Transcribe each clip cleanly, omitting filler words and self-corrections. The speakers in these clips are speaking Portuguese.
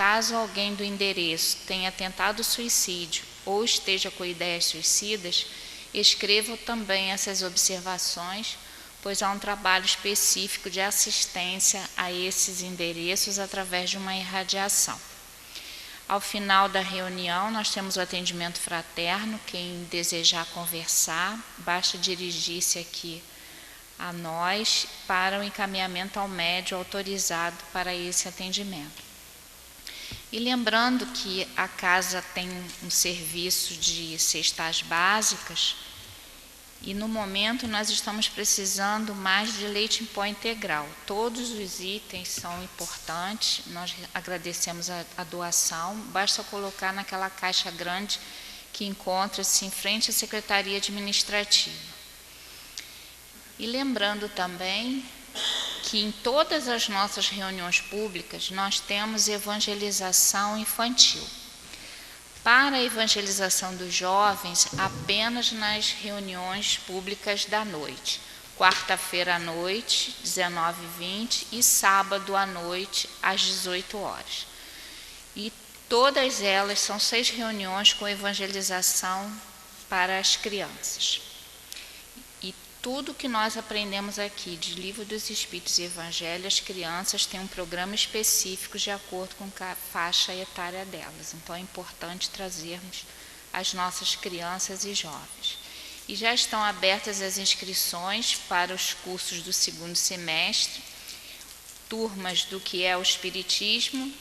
caso alguém do endereço tenha tentado suicídio ou esteja com ideias suicidas, escrevam também essas observações, pois há um trabalho específico de assistência a esses endereços através de uma irradiação. Ao final da reunião, nós temos o atendimento fraterno. Quem desejar conversar, basta dirigir-se aqui a nós para o encaminhamento ao médium autorizado para esse atendimento. E lembrando que a casa tem um serviço de cestas básicas, e no momento nós estamos precisando mais de leite em pó integral. Todos os itens são importantes, nós agradecemos a doação, basta colocar naquela caixa grande que encontra-se em frente à Secretaria Administrativa. E lembrando também que em todas as nossas reuniões públicas nós temos evangelização infantil. Para a evangelização dos jovens, apenas nas reuniões públicas da noite. Quarta-feira à noite, 19h20, e sábado à noite, às 18 horas. E todas elas são 6 reuniões com evangelização para as crianças. E tudo que nós aprendemos aqui de Livro dos Espíritos e Evangelho, as crianças têm um programa específico de acordo com a faixa etária delas. Então é importante trazermos as nossas crianças e jovens. E já estão abertas as inscrições para os cursos do 2º semestre, turmas do que é o Espiritismo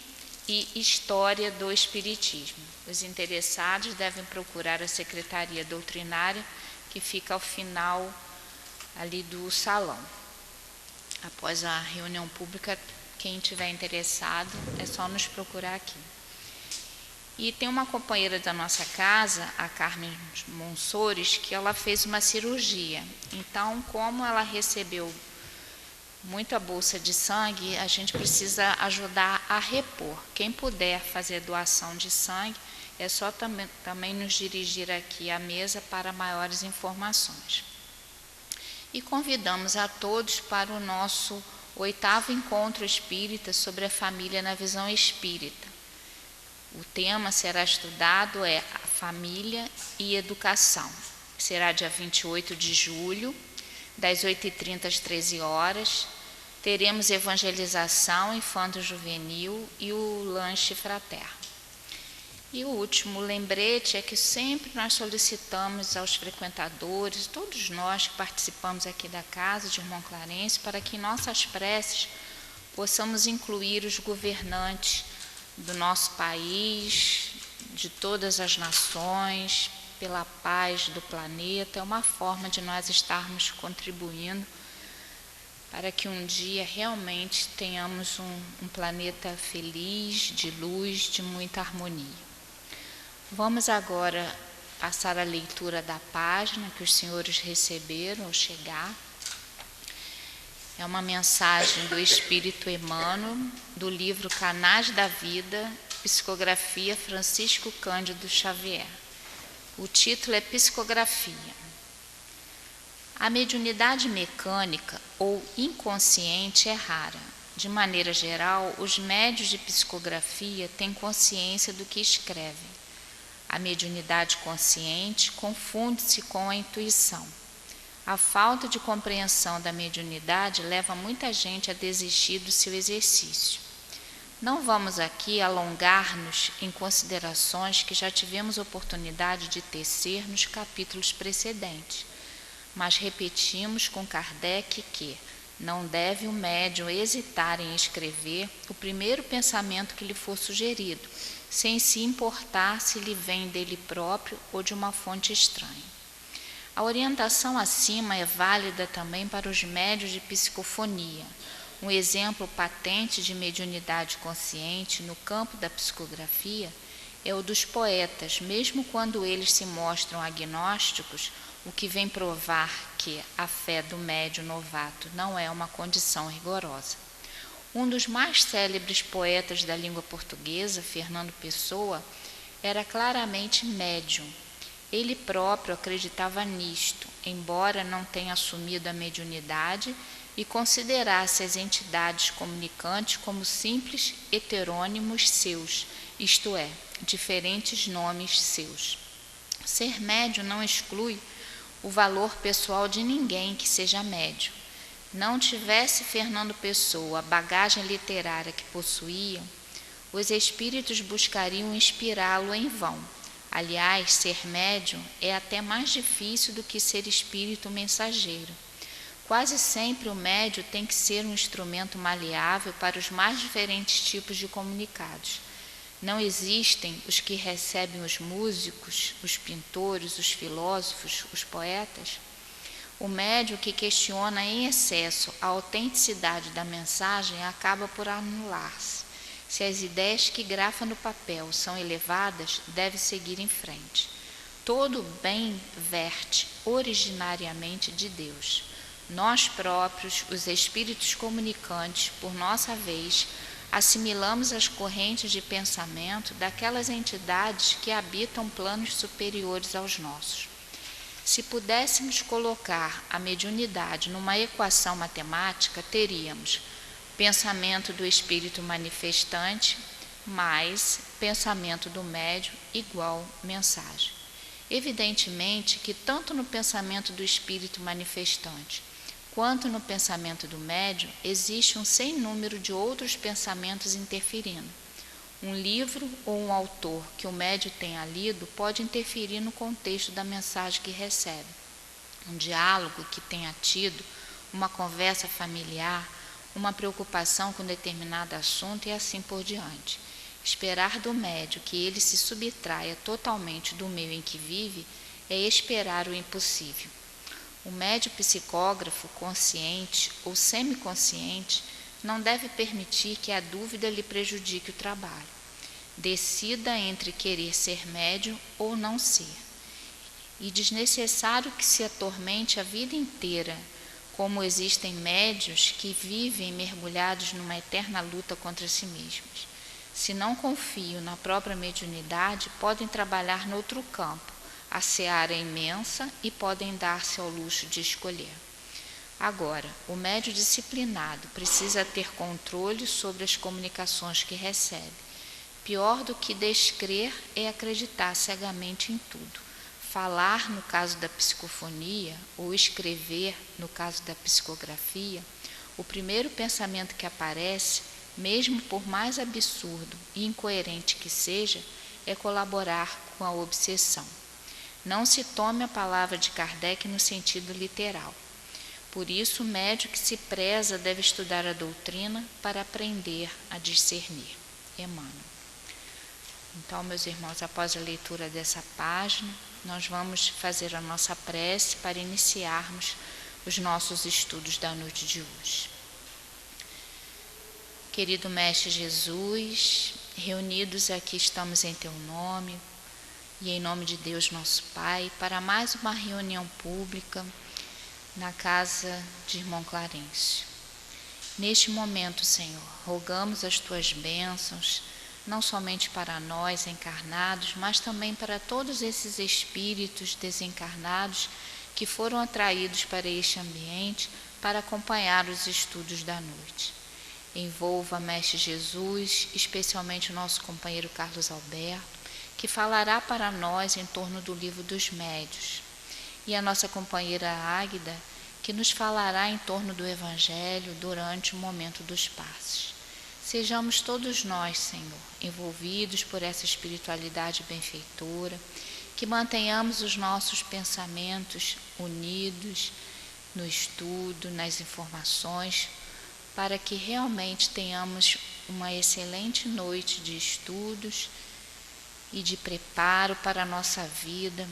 e História do Espiritismo. Os interessados devem procurar a Secretaria Doutrinária, que fica ao final ali do salão. Após a reunião pública, quem tiver interessado é só nos procurar aqui. E tem uma companheira da nossa casa, a Carmen Monsores, que ela fez uma cirurgia. Então, como ela recebeu muita bolsa de sangue, a gente precisa ajudar a repor. Quem puder fazer doação de sangue, é só também nos dirigir aqui à mesa para maiores informações. E convidamos a todos para o nosso 8º encontro espírita sobre a família na visão espírita. O tema será estudado é a família e educação. Será dia 28 de julho, das 8h30 às 13 horas. Teremos evangelização infanto-juvenil e o lanche fraterno. E o último lembrete é que sempre nós solicitamos aos frequentadores, todos nós que participamos aqui da casa de Irmão Clarencio, para que em nossas preces possamos incluir os governantes do nosso país, de todas as nações, pela paz do planeta. É uma forma de nós estarmos contribuindo para que um dia realmente tenhamos um planeta feliz, de luz, de muita harmonia. Vamos agora passar a leitura da página que os senhores receberam ao chegar. É uma mensagem do Espírito Emmanuel, do livro Canais da Vida, psicografia Francisco Cândido Xavier. O título é Psicografia. A mediunidade mecânica ou inconsciente é rara. De maneira geral, os médiuns de psicografia têm consciência do que escrevem. A mediunidade consciente confunde-se com a intuição. A falta de compreensão da mediunidade leva muita gente a desistir do seu exercício. Não vamos aqui alongar-nos em considerações que já tivemos oportunidade de tecer nos capítulos precedentes, mas repetimos com Kardec que não deve o médium hesitar em escrever o primeiro pensamento que lhe for sugerido, sem se importar se lhe vem dele próprio ou de uma fonte estranha. A orientação acima é válida também para os médiuns de psicofonia. Um exemplo patente de mediunidade consciente no campo da psicografia é o dos poetas, mesmo quando eles se mostram agnósticos, o que vem provar que a fé do médium novato não é uma condição rigorosa. Um dos mais célebres poetas da língua portuguesa, Fernando Pessoa, era claramente médium. Ele próprio acreditava nisto, embora não tenha assumido a mediunidade e considerasse as entidades comunicantes como simples heterônimos seus, isto é, diferentes nomes seus. Ser médium não exclui o valor pessoal de ninguém que seja médium. Não tivesse Fernando Pessoa a bagagem literária que possuía, os espíritos buscariam inspirá-lo em vão. Aliás, ser médium é até mais difícil do que ser espírito mensageiro. Quase sempre o médium tem que ser um instrumento maleável para os mais diferentes tipos de comunicados. Não existem os que recebem os músicos, os pintores, os filósofos, os poetas. O médium que questiona em excesso a autenticidade da mensagem acaba por anular-se. Se as ideias que grafa no papel são elevadas, deve seguir em frente. Todo bem verte originariamente de Deus. Nós próprios, os espíritos comunicantes, por nossa vez, assimilamos as correntes de pensamento daquelas entidades que habitam planos superiores aos nossos. Se pudéssemos colocar a mediunidade numa equação matemática, teríamos pensamento do espírito manifestante mais pensamento do médium igual mensagem. Evidentemente que tanto no pensamento do espírito manifestante quanto no pensamento do médium existe um sem número de outros pensamentos interferindo. Um livro ou um autor que o médium tenha lido pode interferir no contexto da mensagem que recebe. Um diálogo que tenha tido, uma conversa familiar, uma preocupação com determinado assunto e assim por diante. Esperar do médium que ele se subtraia totalmente do meio em que vive é esperar o impossível. O médium psicógrafo, consciente ou semiconsciente, não deve permitir que a dúvida lhe prejudique o trabalho. Decida entre querer ser médium ou não ser. E desnecessário que se atormente a vida inteira, como existem médiuns que vivem mergulhados numa eterna luta contra si mesmos. Se não confiam na própria mediunidade, podem trabalhar noutro campo. A seara é imensa e podem dar-se ao luxo de escolher. Agora, o médium disciplinado precisa ter controle sobre as comunicações que recebe. Pior do que descrer é acreditar cegamente em tudo. Falar, no caso da psicofonia, ou escrever, no caso da psicografia, o primeiro pensamento que aparece, mesmo por mais absurdo e incoerente que seja, é colaborar com a obsessão. Não se tome a palavra de Kardec no sentido literal. Por isso, o médium que se preza deve estudar a doutrina para aprender a discernir. Emmanuel. Então, meus irmãos, após a leitura dessa página, nós vamos fazer a nossa prece para iniciarmos os nossos estudos da noite de hoje. Querido Mestre Jesus, reunidos aqui estamos em Teu nome e em nome de Deus nosso Pai, para mais uma reunião pública na casa de Irmão Clarencio. Neste momento, Senhor, rogamos as Tuas bênçãos, não somente para nós encarnados, mas também para todos esses espíritos desencarnados que foram atraídos para este ambiente para acompanhar os estudos da noite. Envolva, Mestre Jesus, especialmente o nosso companheiro Carlos Alberto, que falará para nós em torno do Livro dos Médiuns, e a nossa companheira Águida, que nos falará em torno do Evangelho durante o momento dos passos. Sejamos todos nós, Senhor, envolvidos por essa espiritualidade benfeitora, que mantenhamos os nossos pensamentos unidos no estudo, nas informações, para que realmente tenhamos uma excelente noite de estudos e de preparo para a nossa vida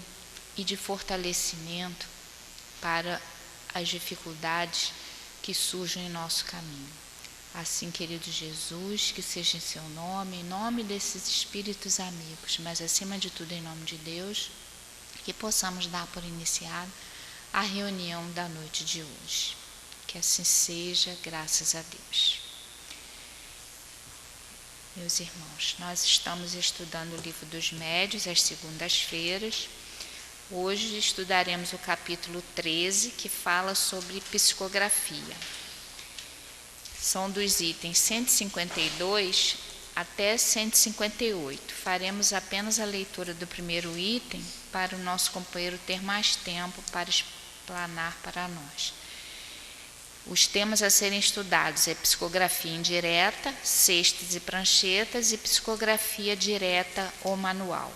e de fortalecimento para as dificuldades que surgem em nosso caminho. Assim, querido Jesus, que seja em seu nome, em nome desses espíritos amigos, mas acima de tudo em nome de Deus, que possamos dar por iniciada a reunião da noite de hoje. Que assim seja, graças a Deus. Meus irmãos, nós estamos estudando o Livro dos Médiuns às segundas-feiras. Hoje estudaremos o capítulo 13, que fala sobre psicografia. São dos itens 152 até 158. Faremos apenas a leitura do primeiro item para o nosso companheiro ter mais tempo para explanar para nós. Os temas a serem estudados é psicografia indireta, cestas e pranchetas e psicografia direta ou manual.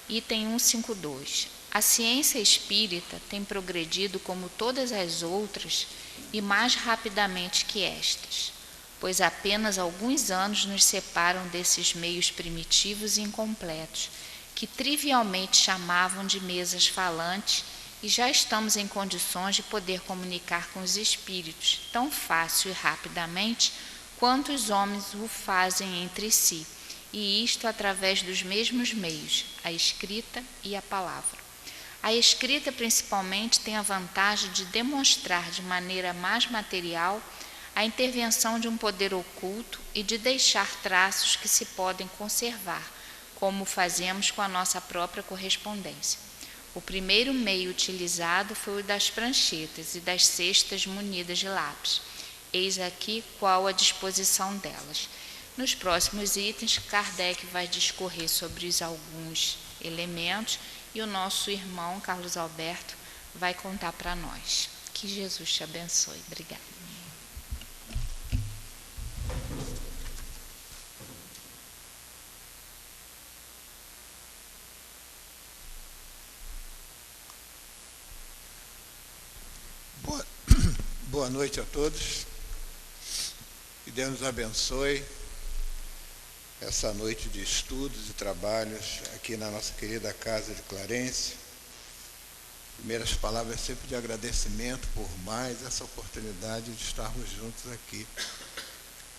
Item 152. A ciência espírita tem progredido como todas as outras e mais rapidamente que estas, pois apenas alguns anos nos separam desses meios primitivos e incompletos, que trivialmente chamavam de mesas falantes, e já estamos em condições de poder comunicar com os espíritos tão fácil e rapidamente quanto os homens o fazem entre si, e isto através dos mesmos meios, a escrita e a palavra. A escrita, principalmente, tem a vantagem de demonstrar de maneira mais material a intervenção de um poder oculto e de deixar traços que se podem conservar, como fazemos com a nossa própria correspondência. O primeiro meio utilizado foi o das pranchetas e das cestas munidas de lápis. Eis aqui qual a disposição delas. Nos próximos itens, Kardec vai discorrer sobre alguns elementos e o nosso irmão Carlos Alberto vai contar para nós. Que Jesus te abençoe. Obrigada. Boa noite a todos. Que Deus nos abençoe essa noite de estudos e trabalhos aqui na nossa querida Casa de Clarence. Primeiras palavras sempre de agradecimento por mais essa oportunidade de estarmos juntos aqui,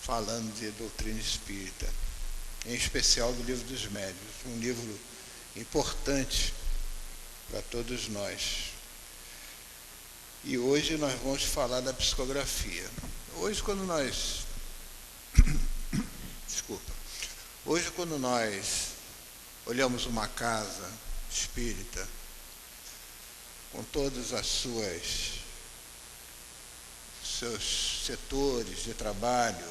falando de doutrina espírita, em especial do Livro dos Médiuns, um livro importante para todos nós. E hoje nós vamos falar da psicografia. Hoje, quando nós olhamos uma casa espírita, com todos seus setores de trabalho,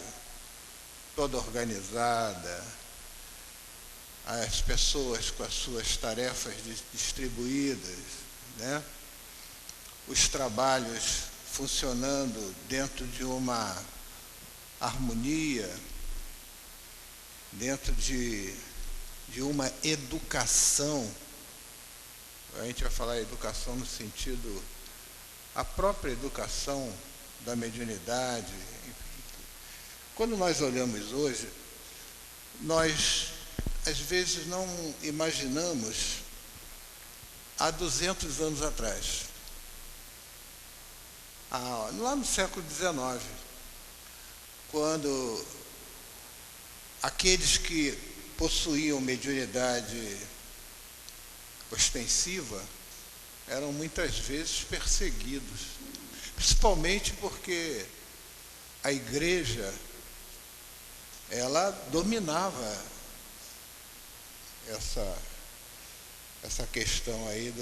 toda organizada, as pessoas com as suas tarefas distribuídas, né? Os trabalhos funcionando dentro de uma harmonia, dentro de uma educação. A gente vai falar educação no sentido, a própria educação da mediunidade. Quando nós olhamos hoje, nós às vezes não imaginamos há 200 anos atrás. Lá no século XIX, quando aqueles que possuíam mediunidade ostensiva eram muitas vezes perseguidos, principalmente porque a igreja, ela dominava essa questão aí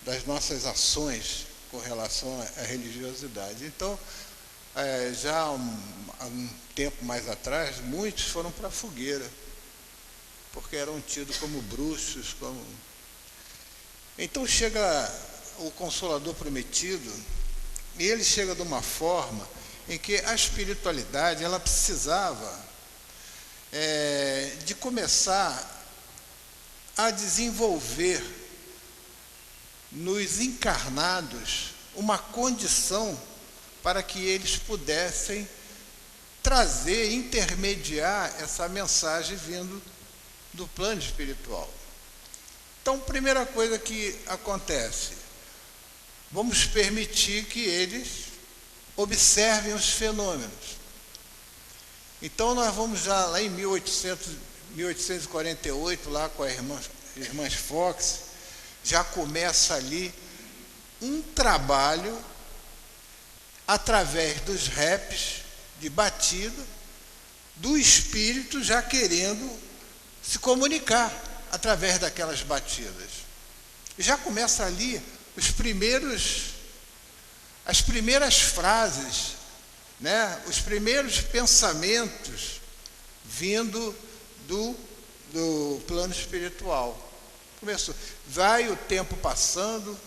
das nossas ações com relação à religiosidade. Então, já há um tempo mais atrás, muitos foram para a fogueira, porque eram tidos como bruxos. Então chega o Consolador Prometido, e ele chega de uma forma em que a espiritualidade, ela precisava de começar a desenvolver nos encarnados uma condição para que eles pudessem trazer, intermediar essa mensagem vindo do plano espiritual. Então, primeira coisa que acontece, vamos permitir que eles observem os fenômenos. Então, nós vamos já lá em 1848, lá com as irmãs Fox, já começa ali um trabalho através dos raps de batida, do espírito já querendo se comunicar através daquelas batidas. E já começa ali as primeiras frases né, os primeiros pensamentos vindo do plano espiritual. Começou. Vai o tempo passando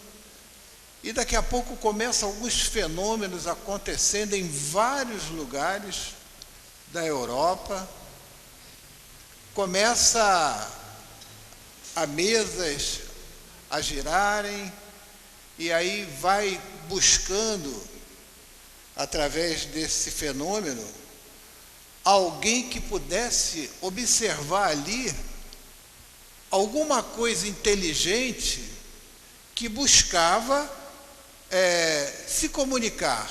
e daqui a pouco começam alguns fenômenos acontecendo em vários lugares da Europa. Começa a mesas a girarem e aí vai buscando, através desse fenômeno, alguém que pudesse observar ali alguma coisa inteligente que buscava se comunicar.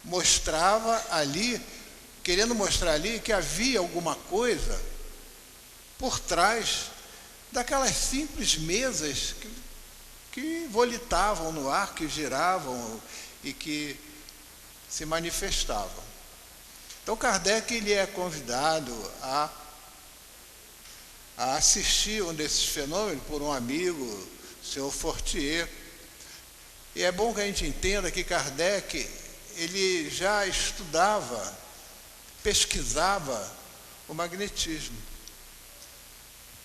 Mostrava ali, querendo mostrar ali que havia alguma coisa por trás daquelas simples mesas que volitavam no ar, que giravam e que se manifestavam. Então Kardec ele é convidado a assistir um desses fenômenos por um amigo, o senhor Fortier. E é bom que a gente entenda que Kardec ele já estudava, pesquisava o magnetismo.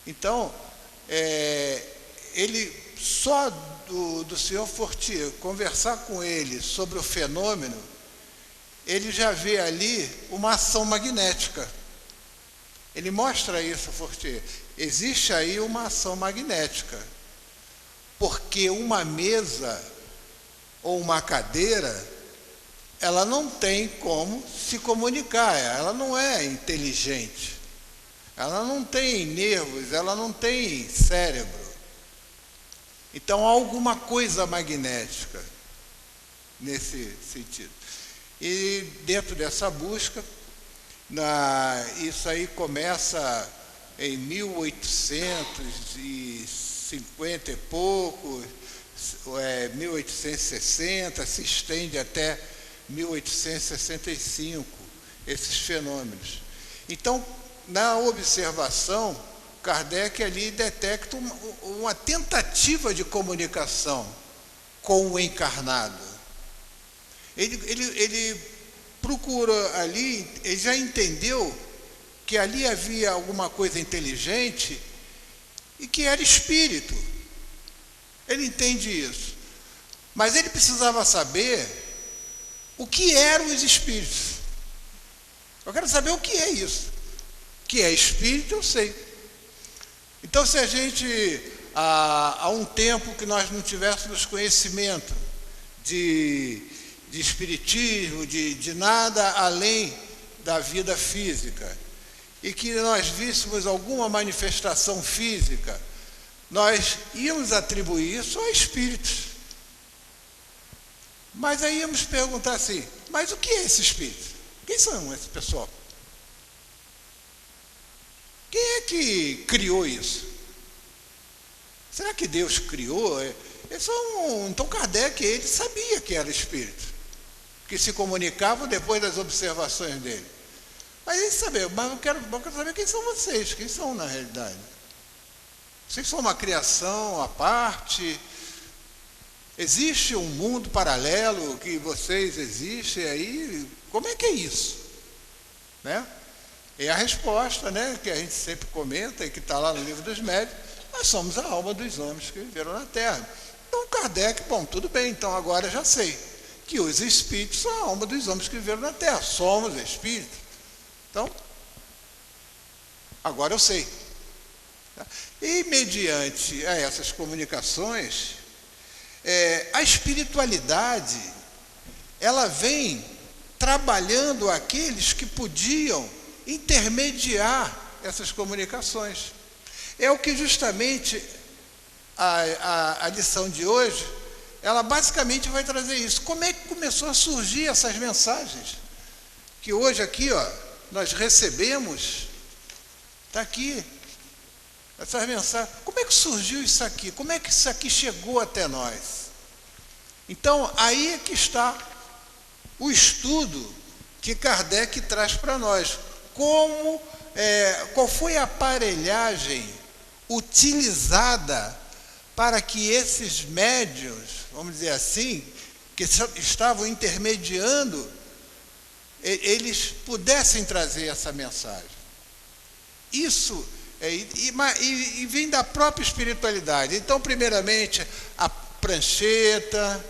Então, ele só do senhor Fortier conversar com ele sobre o fenômeno, ele já vê ali uma ação magnética. Ele mostra isso, Fortier. Existe aí uma ação magnética, porque uma mesa ou uma cadeira, ela não tem como se comunicar, ela não é inteligente, ela não tem nervos, ela não tem cérebro. Então há alguma coisa magnética nesse sentido. E dentro dessa busca, isso aí começa em 1850 e pouco, 1860, se estende até 1865, esses fenômenos. Então, na observação, Kardec ali detecta uma tentativa de comunicação com o encarnado. Ele procura ali, ele já entendeu que ali havia alguma coisa inteligente e que era espírito. Ele entende isso. Mas ele precisava saber o que eram os espíritos. Eu quero saber o que é isso. O que é espírito, eu sei. Então, se a gente, há um tempo que nós não tivéssemos conhecimento de espiritismo, de nada além da vida física, e que nós víssemos alguma manifestação física, nós íamos atribuir isso a espíritos. Mas aí íamos perguntar assim, mas o que é esse espírito? Quem são esse pessoal? Quem é que criou isso? Será que Deus criou? Então Kardec, ele sabia que era espírito, que se comunicavam depois das observações dele. Mas ele sabia, mas eu quero saber quem são vocês, quem são na realidade. Vocês são uma criação à parte? Existe um mundo paralelo que vocês existem aí? Como é que é isso? Né? E a resposta, né, que a gente sempre comenta e que está lá no Livro dos Médiuns, nós somos a alma dos homens que viveram na Terra. Então Kardec, bom, tudo bem, então agora já sei que os espíritos são a alma dos homens que viveram na Terra. Somos espíritos. Então, agora eu sei. E mediante a essas comunicações, a espiritualidade, ela vem trabalhando aqueles que podiam intermediar essas comunicações. É o que justamente a lição de hoje, ela basicamente vai trazer isso. Como é que começou a surgir essas mensagens? Que hoje aqui, nós recebemos, está aqui, essas mensagens. Como é que surgiu isso aqui? Como é que isso aqui chegou até nós? Então, aí é que está o estudo que Kardec traz para nós. Qual foi a aparelhagem utilizada para que esses médiuns, vamos dizer assim, que estavam intermediando eles pudessem trazer essa mensagem. Isso e vem da própria espiritualidade. Então, primeiramente, a prancheta,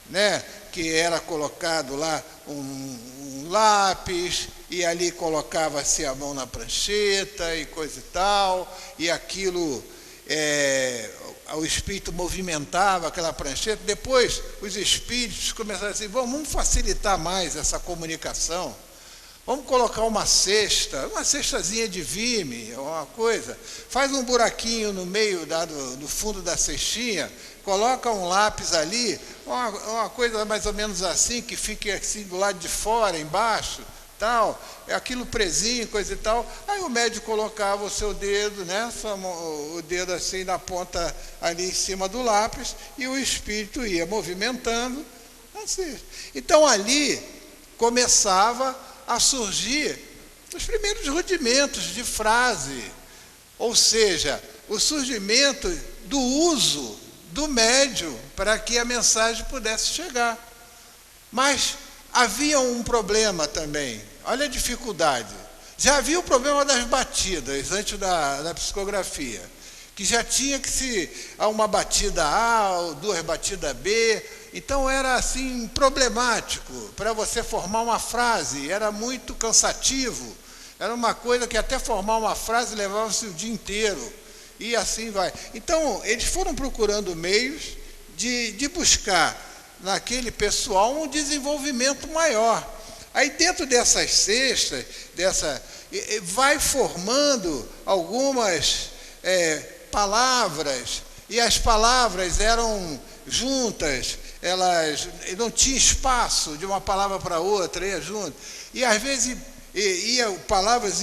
né, que era colocado lá um lápis, e ali colocava-se a mão na prancheta e coisa e tal, e aquilo, o espírito movimentava aquela prancheta. Depois, os espíritos começaram assim, vamos facilitar mais essa comunicação, vamos colocar uma cestazinha de vime, uma coisa, faz um buraquinho no meio, no fundo da cestinha, coloca um lápis ali, uma coisa mais ou menos assim, que fique assim do lado de fora, embaixo, tal, aquilo presinho, coisa e tal. Aí o médium colocava o seu dedo, né, o dedo assim na ponta ali em cima do lápis, e o espírito ia movimentando assim. Então ali começava a surgir os primeiros rudimentos de frase, ou seja, o surgimento do uso do médium para que a mensagem pudesse chegar. Mas havia um problema também, olha a dificuldade. Já havia o problema das batidas antes da psicografia, que já tinha que uma batida A, ou 2 batidas B, então era assim problemático para você formar uma frase, era muito cansativo, era uma coisa que até formar uma frase levava-se o dia inteiro, e assim vai. Então, eles foram procurando meios de buscar naquele pessoal um desenvolvimento maior. Aí dentro dessas cestas, vai formando algumas palavras, e as palavras eram juntas, elas não tinha espaço de uma palavra para outra, ia junto. E às vezes palavras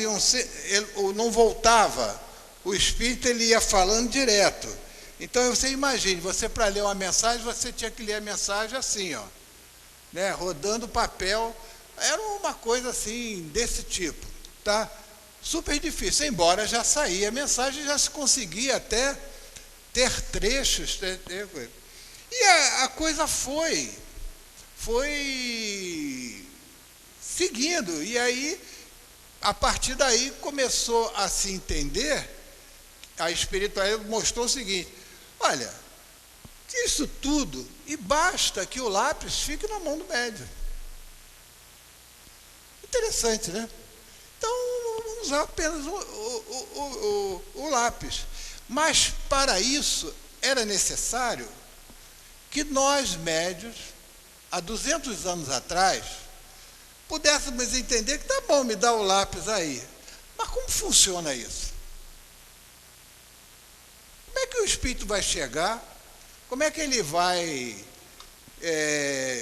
não voltava, o espírito ele ia falando direto. Então você imagine, você para ler uma mensagem, você tinha que ler a mensagem assim, ó, né, rodando o papel, era uma coisa assim, desse tipo, tá? Super difícil, embora já saía a mensagem, já se conseguia até ter trechos, e a coisa foi seguindo, e aí, a partir daí, começou a se entender, a espiritualidade mostrou o seguinte, olha, isso tudo, e basta que o lápis fique na mão do médium. Interessante, né? Então, vamos usar apenas o lápis. Mas, para isso, era necessário que nós, médios, há 200 anos atrás, pudéssemos entender que tá bom, me dá o lápis aí. Mas como funciona isso? Como é que o espírito vai chegar? Como é que ele vai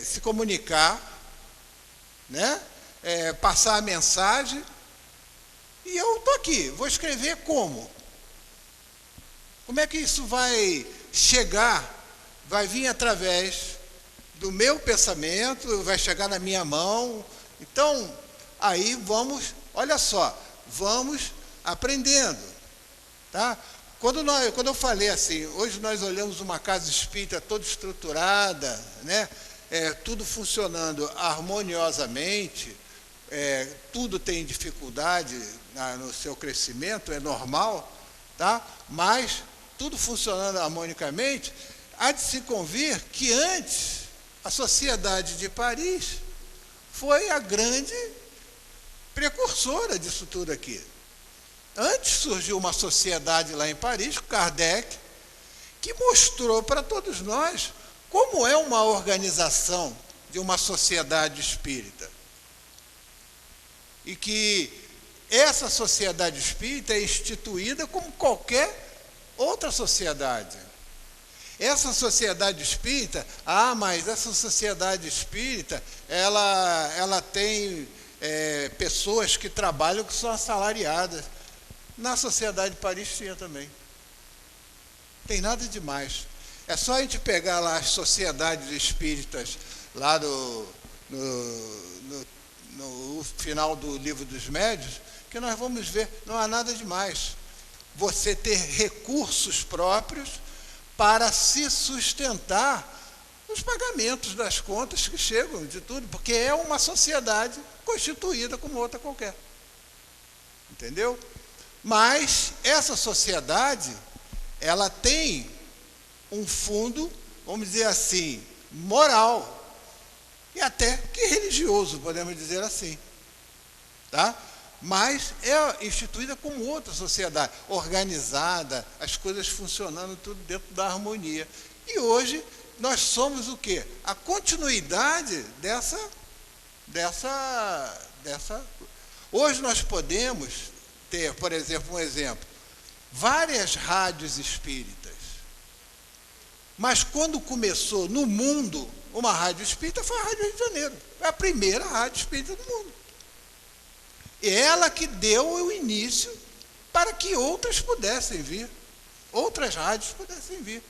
se comunicar, né? Passar a mensagem? E eu estou aqui, vou escrever como? Como é que isso vai chegar? Vai vir através do meu pensamento, vai chegar na minha mão. Então, aí vamos, olha só, vamos aprendendo, tá? Quando eu falei assim, hoje nós olhamos uma casa espírita toda estruturada, né? Tudo funcionando harmoniosamente, tudo tem dificuldade no seu crescimento, é normal, tá? Mas tudo funcionando harmonicamente, há de se convir que antes a Sociedade de Paris foi a grande precursora disso tudo aqui. Antes surgiu uma sociedade lá em Paris, Kardec, que mostrou para todos nós como é uma organização de uma sociedade espírita. E que essa sociedade espírita é instituída como qualquer outra sociedade. Essa sociedade espírita, mas essa sociedade espírita, ela tem pessoas que trabalham que são assalariadas. Na Sociedade de Paris tinha também. Tem nada demais. É só a gente pegar lá as sociedades espíritas, lá no final do Livro dos Médiuns, que nós vamos ver, não há nada demais. Você ter recursos próprios para se sustentar nos pagamentos das contas que chegam de tudo, porque é uma sociedade constituída como outra qualquer. Entendeu? Mas essa sociedade, ela tem um fundo, vamos dizer assim, moral, e até que religioso, podemos dizer assim. Tá? Mas é instituída como outra sociedade, organizada, as coisas funcionando tudo dentro da harmonia. E hoje nós somos o quê? A continuidade dessa. Hoje nós podemos ter, por exemplo, várias rádios espíritas. Mas quando começou no mundo uma rádio espírita, foi a Rádio Rio de Janeiro. Foi a primeira rádio espírita do mundo. E ela que deu o início para que outras pudessem vir, outras rádios pudessem vir.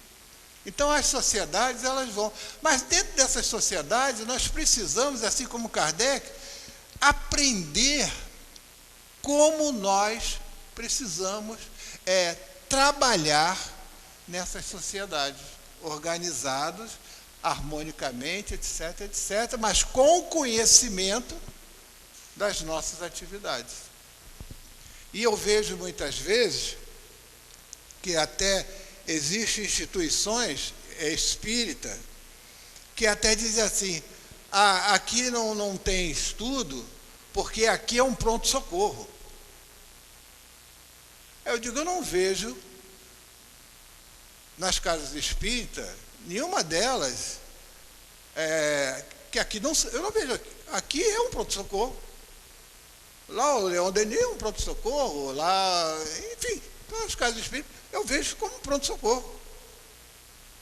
Então as sociedades, elas vão. Mas dentro dessas sociedades, nós precisamos, assim como Kardec, aprender como nós precisamos trabalhar nessas sociedades, organizados, harmonicamente, etc., etc., mas com o conhecimento das nossas atividades. E eu vejo muitas vezes que até existem instituições espíritas que até dizem assim, aqui não tem estudo, porque aqui é um pronto-socorro. Eu digo, eu não vejo nas casas espíritas, nenhuma delas, que aqui não, eu não vejo, aqui é um pronto-socorro. Lá o Leon Denis é um pronto-socorro, lá, enfim, todas as casas espíritas eu vejo como um pronto-socorro.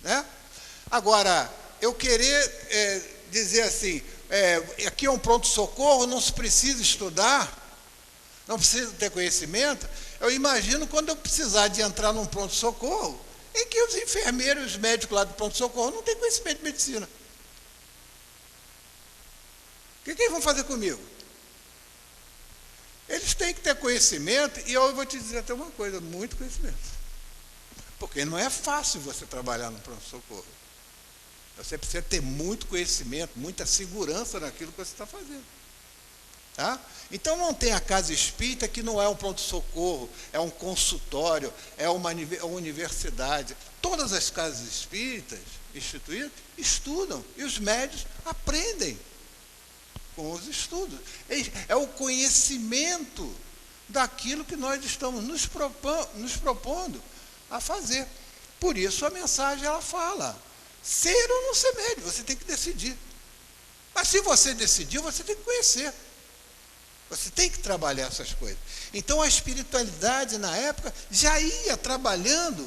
Né? Agora, eu querer dizer assim, aqui é um pronto-socorro, não se precisa estudar, não precisa ter conhecimento. Eu imagino quando eu precisar de entrar num pronto-socorro, em que os enfermeiros, os médicos lá do pronto-socorro não têm conhecimento de medicina. O que eles vão fazer comigo? Eles têm que ter conhecimento, e eu vou te dizer até uma coisa, muito conhecimento. Porque não é fácil você trabalhar no pronto-socorro. Você precisa ter muito conhecimento, muita segurança naquilo que você está fazendo. Tá? Então não tem a casa espírita que não é um pronto-socorro, é um consultório, é uma universidade. Todas as casas espíritas instituídas estudam, e os médios aprendem com os estudos. É o conhecimento daquilo que nós estamos nos propondo a fazer. Por isso a mensagem ela fala, ser ou não ser médium, você tem que decidir. Mas se você decidiu, você tem que conhecer. Você tem que trabalhar essas coisas. Então a espiritualidade na época já ia trabalhando,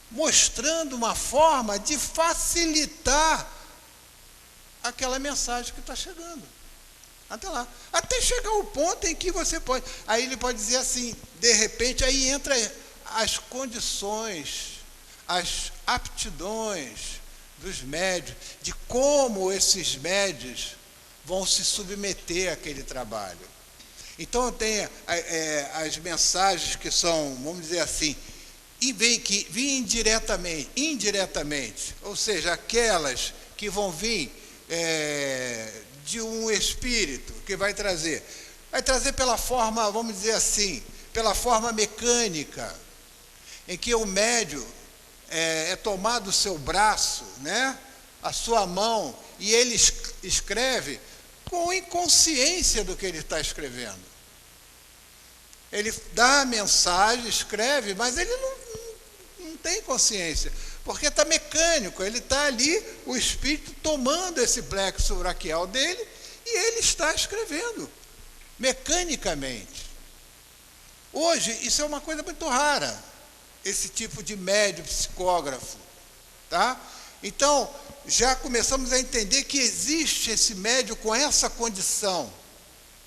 mostrando uma forma de facilitar aquela mensagem que está chegando. Até lá. Até chegar ao ponto em que você pode. Aí ele pode dizer assim, de repente, aí entra as condições, as aptidões dos médios, de como esses médios vão se submeter àquele trabalho. Então tem as mensagens que são, vamos dizer assim, que vêm indiretamente, ou seja, aquelas que vão vir de um espírito que vai trazer pela forma, vamos dizer assim, pela forma mecânica, em que o médium é tomado o seu braço, né, a sua mão, e ele escreve com inconsciência do que ele está escrevendo. Ele dá a mensagem, escreve, mas ele não tem consciência, porque está mecânico, ele está ali, o espírito tomando esse plexo braquial dele, e ele está escrevendo, mecanicamente. Hoje, isso é uma coisa muito rara, esse tipo de médium psicógrafo. Tá? Então, já começamos a entender que existe esse médium com essa condição,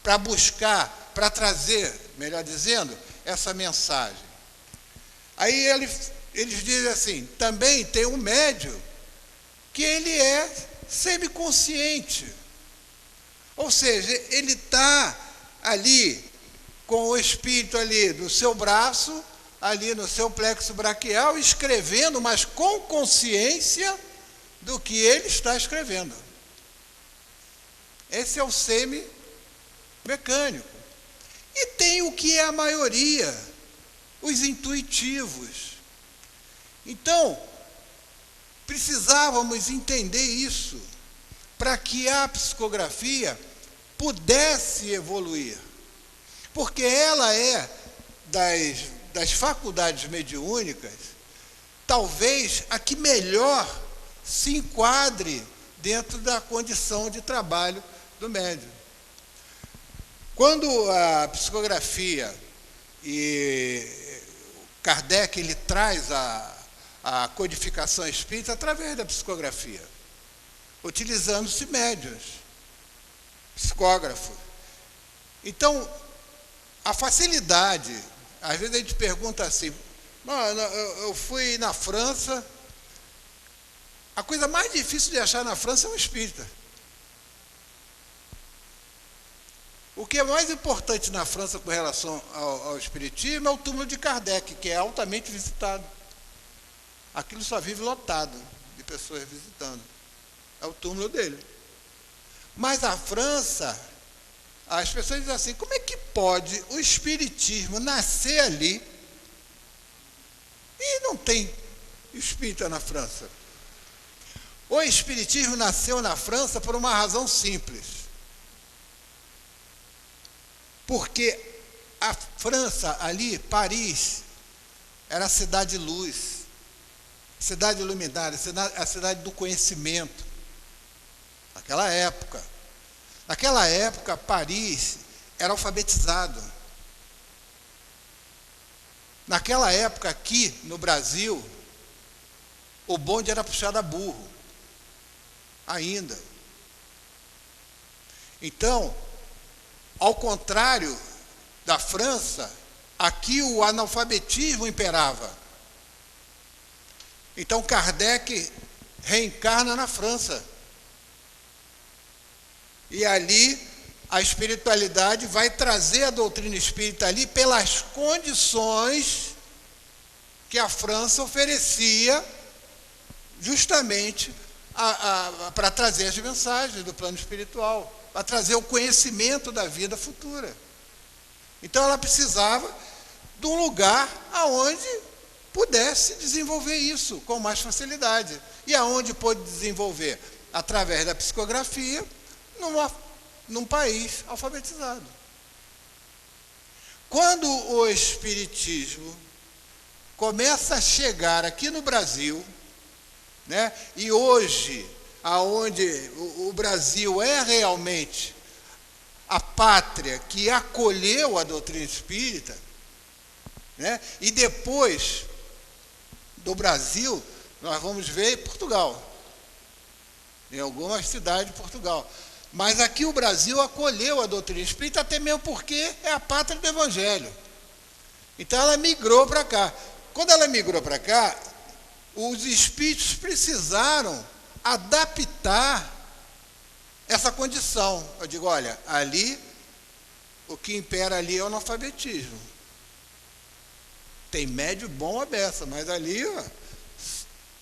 para buscar, para trazer, melhor dizendo, essa mensagem. Aí eles dizem assim, também tem um médium que ele é semiconsciente. Ou seja, ele está ali com o espírito ali no seu braço, ali no seu plexo braquial, escrevendo, mas com consciência do que ele está escrevendo. Esse é o mecânico. E tem o que é a maioria, os intuitivos. Então, precisávamos entender isso para que a psicografia pudesse evoluir. Porque ela é, das faculdades mediúnicas, talvez a que melhor se enquadre dentro da condição de trabalho do médium. Quando a psicografia e Kardec ele traz a codificação espírita através da psicografia, utilizando-se médiuns, psicógrafos. Então, a facilidade, às vezes a gente pergunta assim, eu fui na França, a coisa mais difícil de achar na França é um espírita. O que é mais importante na França com relação ao espiritismo é o túmulo de Kardec, que é altamente visitado. Aquilo só vive lotado de pessoas visitando. É o túmulo dele. Mas a França, as pessoas dizem assim, como é que pode o espiritismo nascer ali e não tem espírita na França? O espiritismo nasceu na França por uma razão simples. Porque a França ali, Paris, era a cidade de luz, cidade iluminada, a cidade do conhecimento. Naquela época, Paris era alfabetizado. Naquela época, aqui no Brasil, o bonde era puxado a burro, ainda. Então, ao contrário da França, aqui o analfabetismo imperava. Então Kardec reencarna na França. E ali a espiritualidade vai trazer a doutrina espírita ali pelas condições que a França oferecia justamente para trazer as mensagens do plano espiritual, para trazer o conhecimento da vida futura. Então ela precisava de um lugar aonde pudesse desenvolver isso com mais facilidade. E aonde pôde desenvolver? Através da psicografia, num país alfabetizado. Quando o espiritismo começa a chegar aqui no Brasil, né, e hoje, aonde o Brasil é realmente a pátria que acolheu a doutrina espírita, né, e depois do Brasil, nós vamos ver Portugal, em algumas cidades de Portugal. Mas aqui o Brasil acolheu a doutrina espírita, até mesmo porque é a pátria do Evangelho. Então ela migrou para cá. Quando ela migrou para cá, os espíritos precisaram adaptar essa condição. Eu digo, olha, ali, o que impera ali é o analfabetismo. Tem médio bom a beça, mas ali, ó,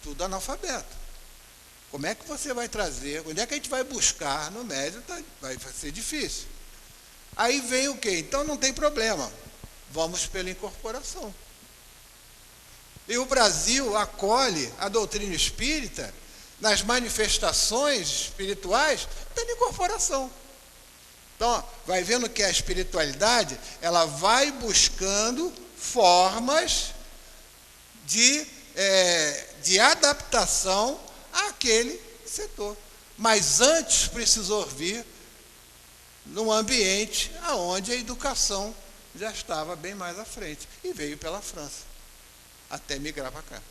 tudo analfabeto. Como é que você vai trazer? Onde é que a gente vai buscar no médio? Vai ser difícil. Aí vem o quê? Então não tem problema. Vamos pela incorporação. E o Brasil acolhe a doutrina espírita nas manifestações espirituais pela incorporação. Então, ó, vai vendo que a espiritualidade, ela vai buscando formas de adaptação àquele setor. Mas antes precisou vir num ambiente onde a educação já estava bem mais à frente. E veio pela França, até migrar para cá.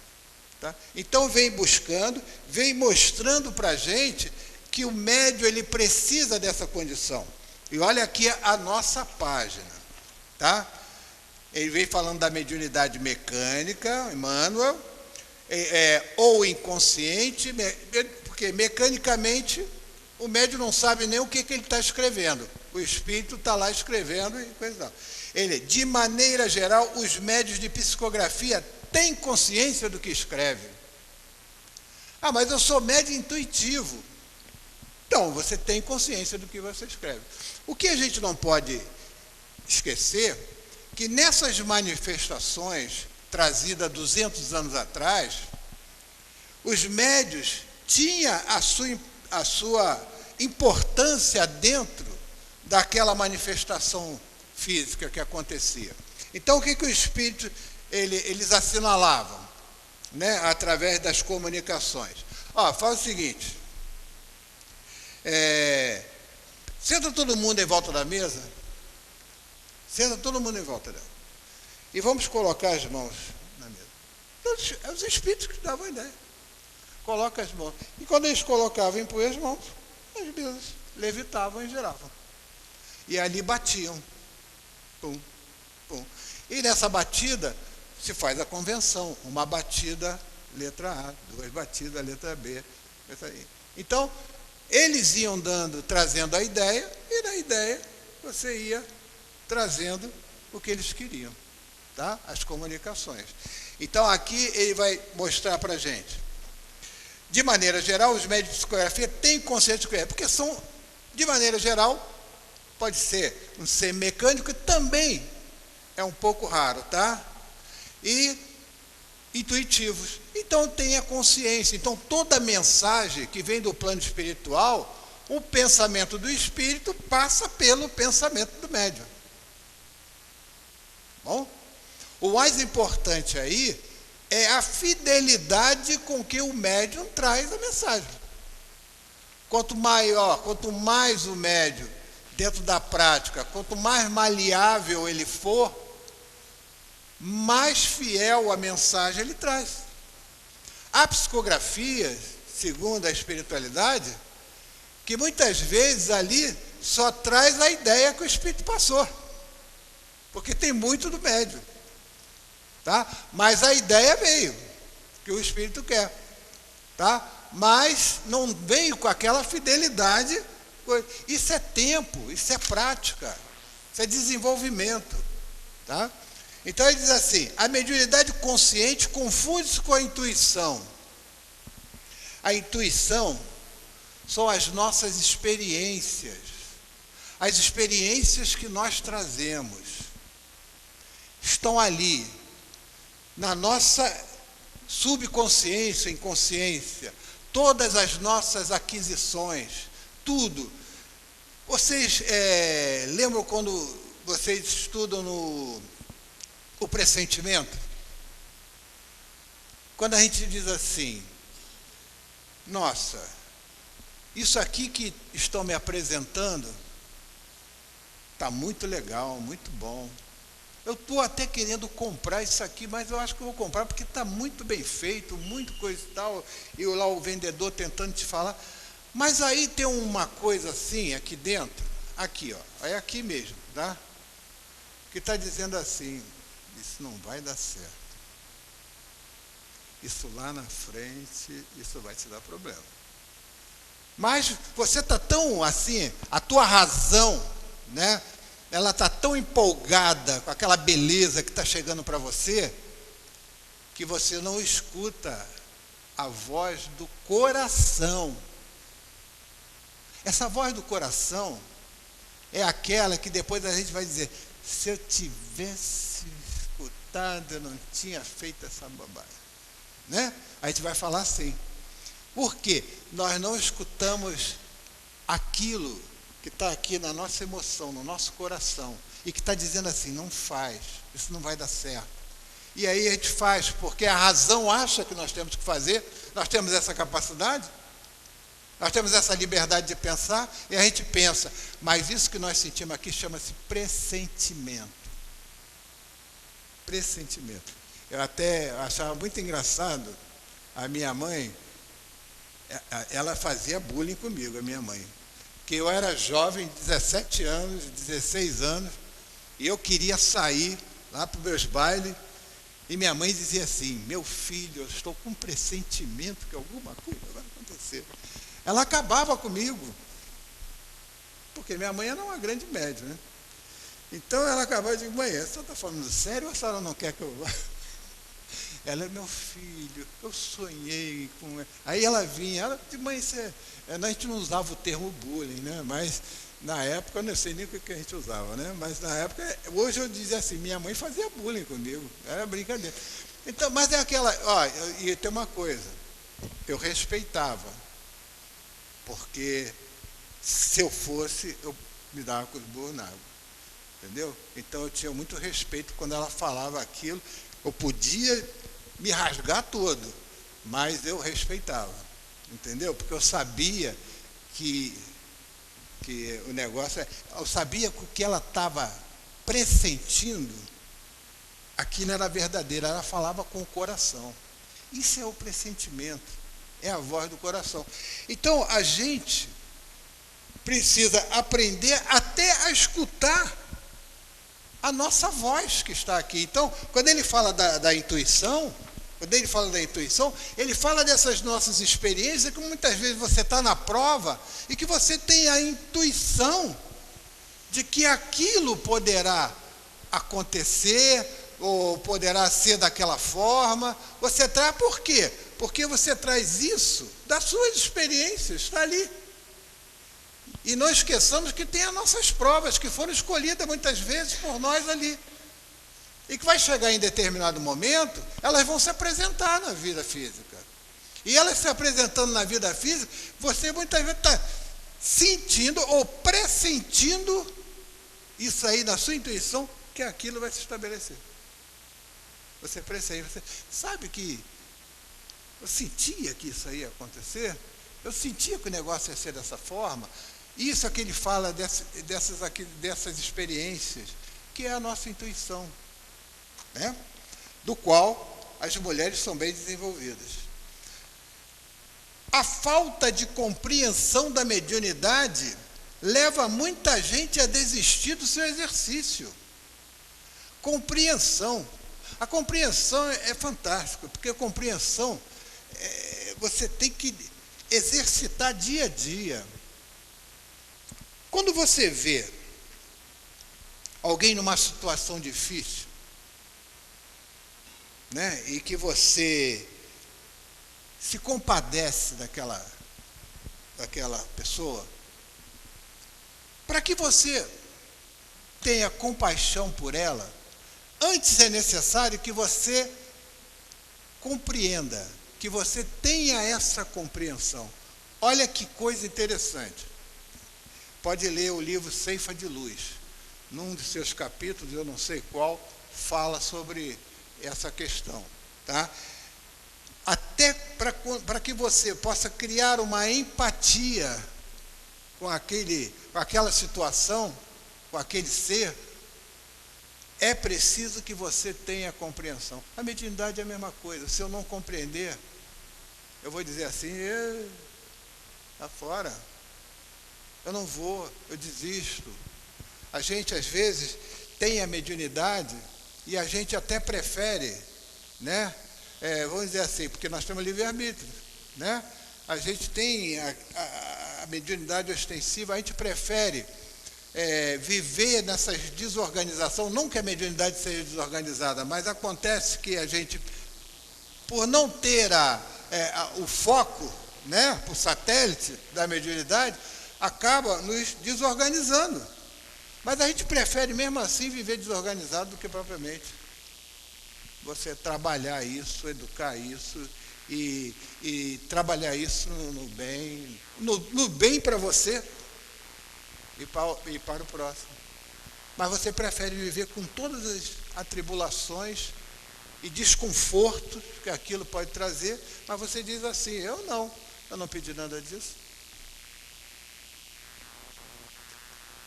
Tá? Então vem buscando, vem mostrando para a gente que o médium ele precisa dessa condição. E olha aqui a nossa página. Tá? Ele vem falando da mediunidade mecânica, Emmanuel, ou inconsciente, porque mecanicamente o médium não sabe nem o que ele está escrevendo. O espírito está lá escrevendo e coisa e tal. Ele, de maneira geral, os médiuns de psicografia têm consciência do que escreve. Ah, mas eu sou médium intuitivo. Então, você tem consciência do que você escreve. O que a gente não pode esquecer, que nessas manifestações trazidas 200 anos atrás, os médiuns tinham a sua importância dentro daquela manifestação física que acontecia. Então, o que o Espírito, eles assinalavam, né, através das comunicações? Faz o seguinte, senta todo mundo em volta da mesa, senta todo mundo em volta dela, e vamos colocar as mãos na mesa. Os espíritos que davam a ideia. Coloca as mãos. E quando eles colocavam, impunham as mãos, as mesas levitavam e giravam. E ali batiam. Pum, pum. E nessa batida se faz a convenção. Uma batida, letra A, 2 batidas, letra B. Então, eles iam trazendo a ideia, e na ideia você ia trazendo o que eles queriam, tá? As comunicações. Então, aqui ele vai mostrar para a gente. De maneira geral, os médios de psicografia têm consciência de psicografia, porque são, de maneira geral, pode ser um ser mecânico, também é um pouco raro, tá? E intuitivos. Então, tem a consciência. Então, toda mensagem que vem do plano espiritual, o pensamento do espírito passa pelo pensamento do médium. Bom? O mais importante aí é a fidelidade com que o médium traz a mensagem. Quanto mais o médium, dentro da prática, quanto mais maleável ele for, mais fiel a mensagem ele traz. Há psicografias, segundo a espiritualidade, que muitas vezes ali só traz a ideia que o espírito passou, porque tem muito do médium, tá? Mas a ideia veio, que o espírito quer, tá? Mas não veio com aquela fidelidade. Isso é tempo, isso é prática, isso é desenvolvimento, tá? Então ele diz assim: a mediunidade consciente confunde-se com a intuição. A intuição são as nossas experiências, as experiências que nós trazemos, estão ali, na nossa subconsciência, inconsciência, todas as nossas aquisições, tudo. Vocês lembram quando vocês estudam o pressentimento? Quando a gente diz assim: nossa, isso aqui que estão me apresentando está muito legal, muito bom. Eu estou até querendo comprar isso aqui, mas eu acho que eu vou comprar porque está muito bem feito, muito coisa e tal. E lá o vendedor tentando te falar. Mas aí tem uma coisa assim, aqui dentro, aqui, ó, é aqui mesmo, tá? Que está dizendo assim: isso não vai dar certo. Isso lá na frente, isso vai te dar problema. Mas você está tão assim, a tua razão, né? Ela está tão empolgada com aquela beleza que está chegando para você, que você não escuta a voz do coração. Essa voz do coração é aquela que depois a gente vai dizer: se eu tivesse escutado, eu não tinha feito essa bobagem, né? A gente vai falar assim. Por quê? Nós não escutamos aquilo que está aqui na nossa emoção, no nosso coração, e que está dizendo assim: não faz, isso não vai dar certo. E aí a gente faz, porque a razão acha que nós temos que fazer, nós temos essa capacidade, nós temos essa liberdade de pensar, e a gente pensa, mas isso que nós sentimos aqui chama-se pressentimento. Pressentimento. Eu até achava muito engraçado, a minha mãe, ela fazia bullying comigo, a minha mãe. Que eu era jovem, 17 anos, 16 anos, e eu queria sair lá para os meus bailes, e minha mãe dizia assim: meu filho, eu estou com um pressentimento que alguma coisa vai acontecer. Ela acabava comigo, porque minha mãe era uma grande médium, né? Então ela acabava e dizia: mãe, a senhora está falando sério ou a senhora não quer que eu vá? Ela: meu filho, eu sonhei com... Aí ela vinha, ela disse: mãe, a gente não usava o termo bullying, né? Mas Na época, eu não sei nem o que a gente usava, né? Mas na época, hoje eu dizia assim, minha mãe fazia bullying comigo, era brincadeira. Então, mas é aquela, ó, e tem uma coisa, eu respeitava, porque se eu fosse, eu me dava com os burros na água, entendeu? Então eu tinha muito respeito quando ela falava aquilo, eu podia me rasgar todo, mas eu respeitava, entendeu? Porque eu sabia que o negócio, eu sabia que o que ela estava pressentindo, aquilo era verdadeiro, ela falava com o coração. Isso é o pressentimento, é a voz do coração. Então a gente precisa aprender até a escutar a nossa voz que está aqui. Então, quando ele fala da intuição, ele fala dessas nossas experiências, que muitas vezes você está na prova e que você tem a intuição de que aquilo poderá acontecer ou poderá ser daquela forma. Você traz por quê? Porque você traz isso das suas experiências, está ali. E não esqueçamos que tem as nossas provas, que foram escolhidas muitas vezes por nós ali. E que vai chegar em determinado momento, elas vão se apresentar na vida física. E elas se apresentando na vida física, você muitas vezes está sentindo ou pressentindo isso aí na sua intuição, que aquilo vai se estabelecer. Você pressente, você sabe que eu sentia que isso aí ia acontecer, eu sentia que o negócio ia ser dessa forma. Isso é que ele fala dessas experiências, que é a nossa intuição, né? Do qual as mulheres são bem desenvolvidas. A falta de compreensão da mediunidade leva muita gente a desistir do seu exercício. Compreensão. A compreensão é fantástica, porque a compreensão você tem que exercitar dia a dia. Quando você vê alguém numa situação difícil, né, e que você se compadece daquela pessoa, para que você tenha compaixão por ela, antes é necessário que você compreenda, que você tenha essa compreensão. Olha que coisa interessante. Pode ler o livro Ceifa de Luz. Num de seus capítulos, eu não sei qual, fala sobre essa questão, tá? Até para que você possa criar uma empatia com aquela situação, com aquele ser, é preciso que você tenha compreensão. A mediunidade é a mesma coisa. Se eu não compreender, eu vou dizer assim, lá fora, eu não vou, eu desisto. A gente, às vezes, tem a mediunidade e a gente até prefere, né? Vamos dizer assim, porque nós temos livre-arbítrio, né? A gente tem a mediunidade ostensiva, a gente prefere viver nessa desorganização, não que a mediunidade seja desorganizada, mas acontece que a gente, por não ter o foco, né, o satélite da mediunidade, acaba nos desorganizando. Mas a gente prefere mesmo assim viver desorganizado do que propriamente você trabalhar isso, educar isso e trabalhar isso no bem, no bem para você e para o próximo. Mas você prefere viver com todas as atribulações e desconfortos que aquilo pode trazer, mas você diz assim, eu não pedi nada disso.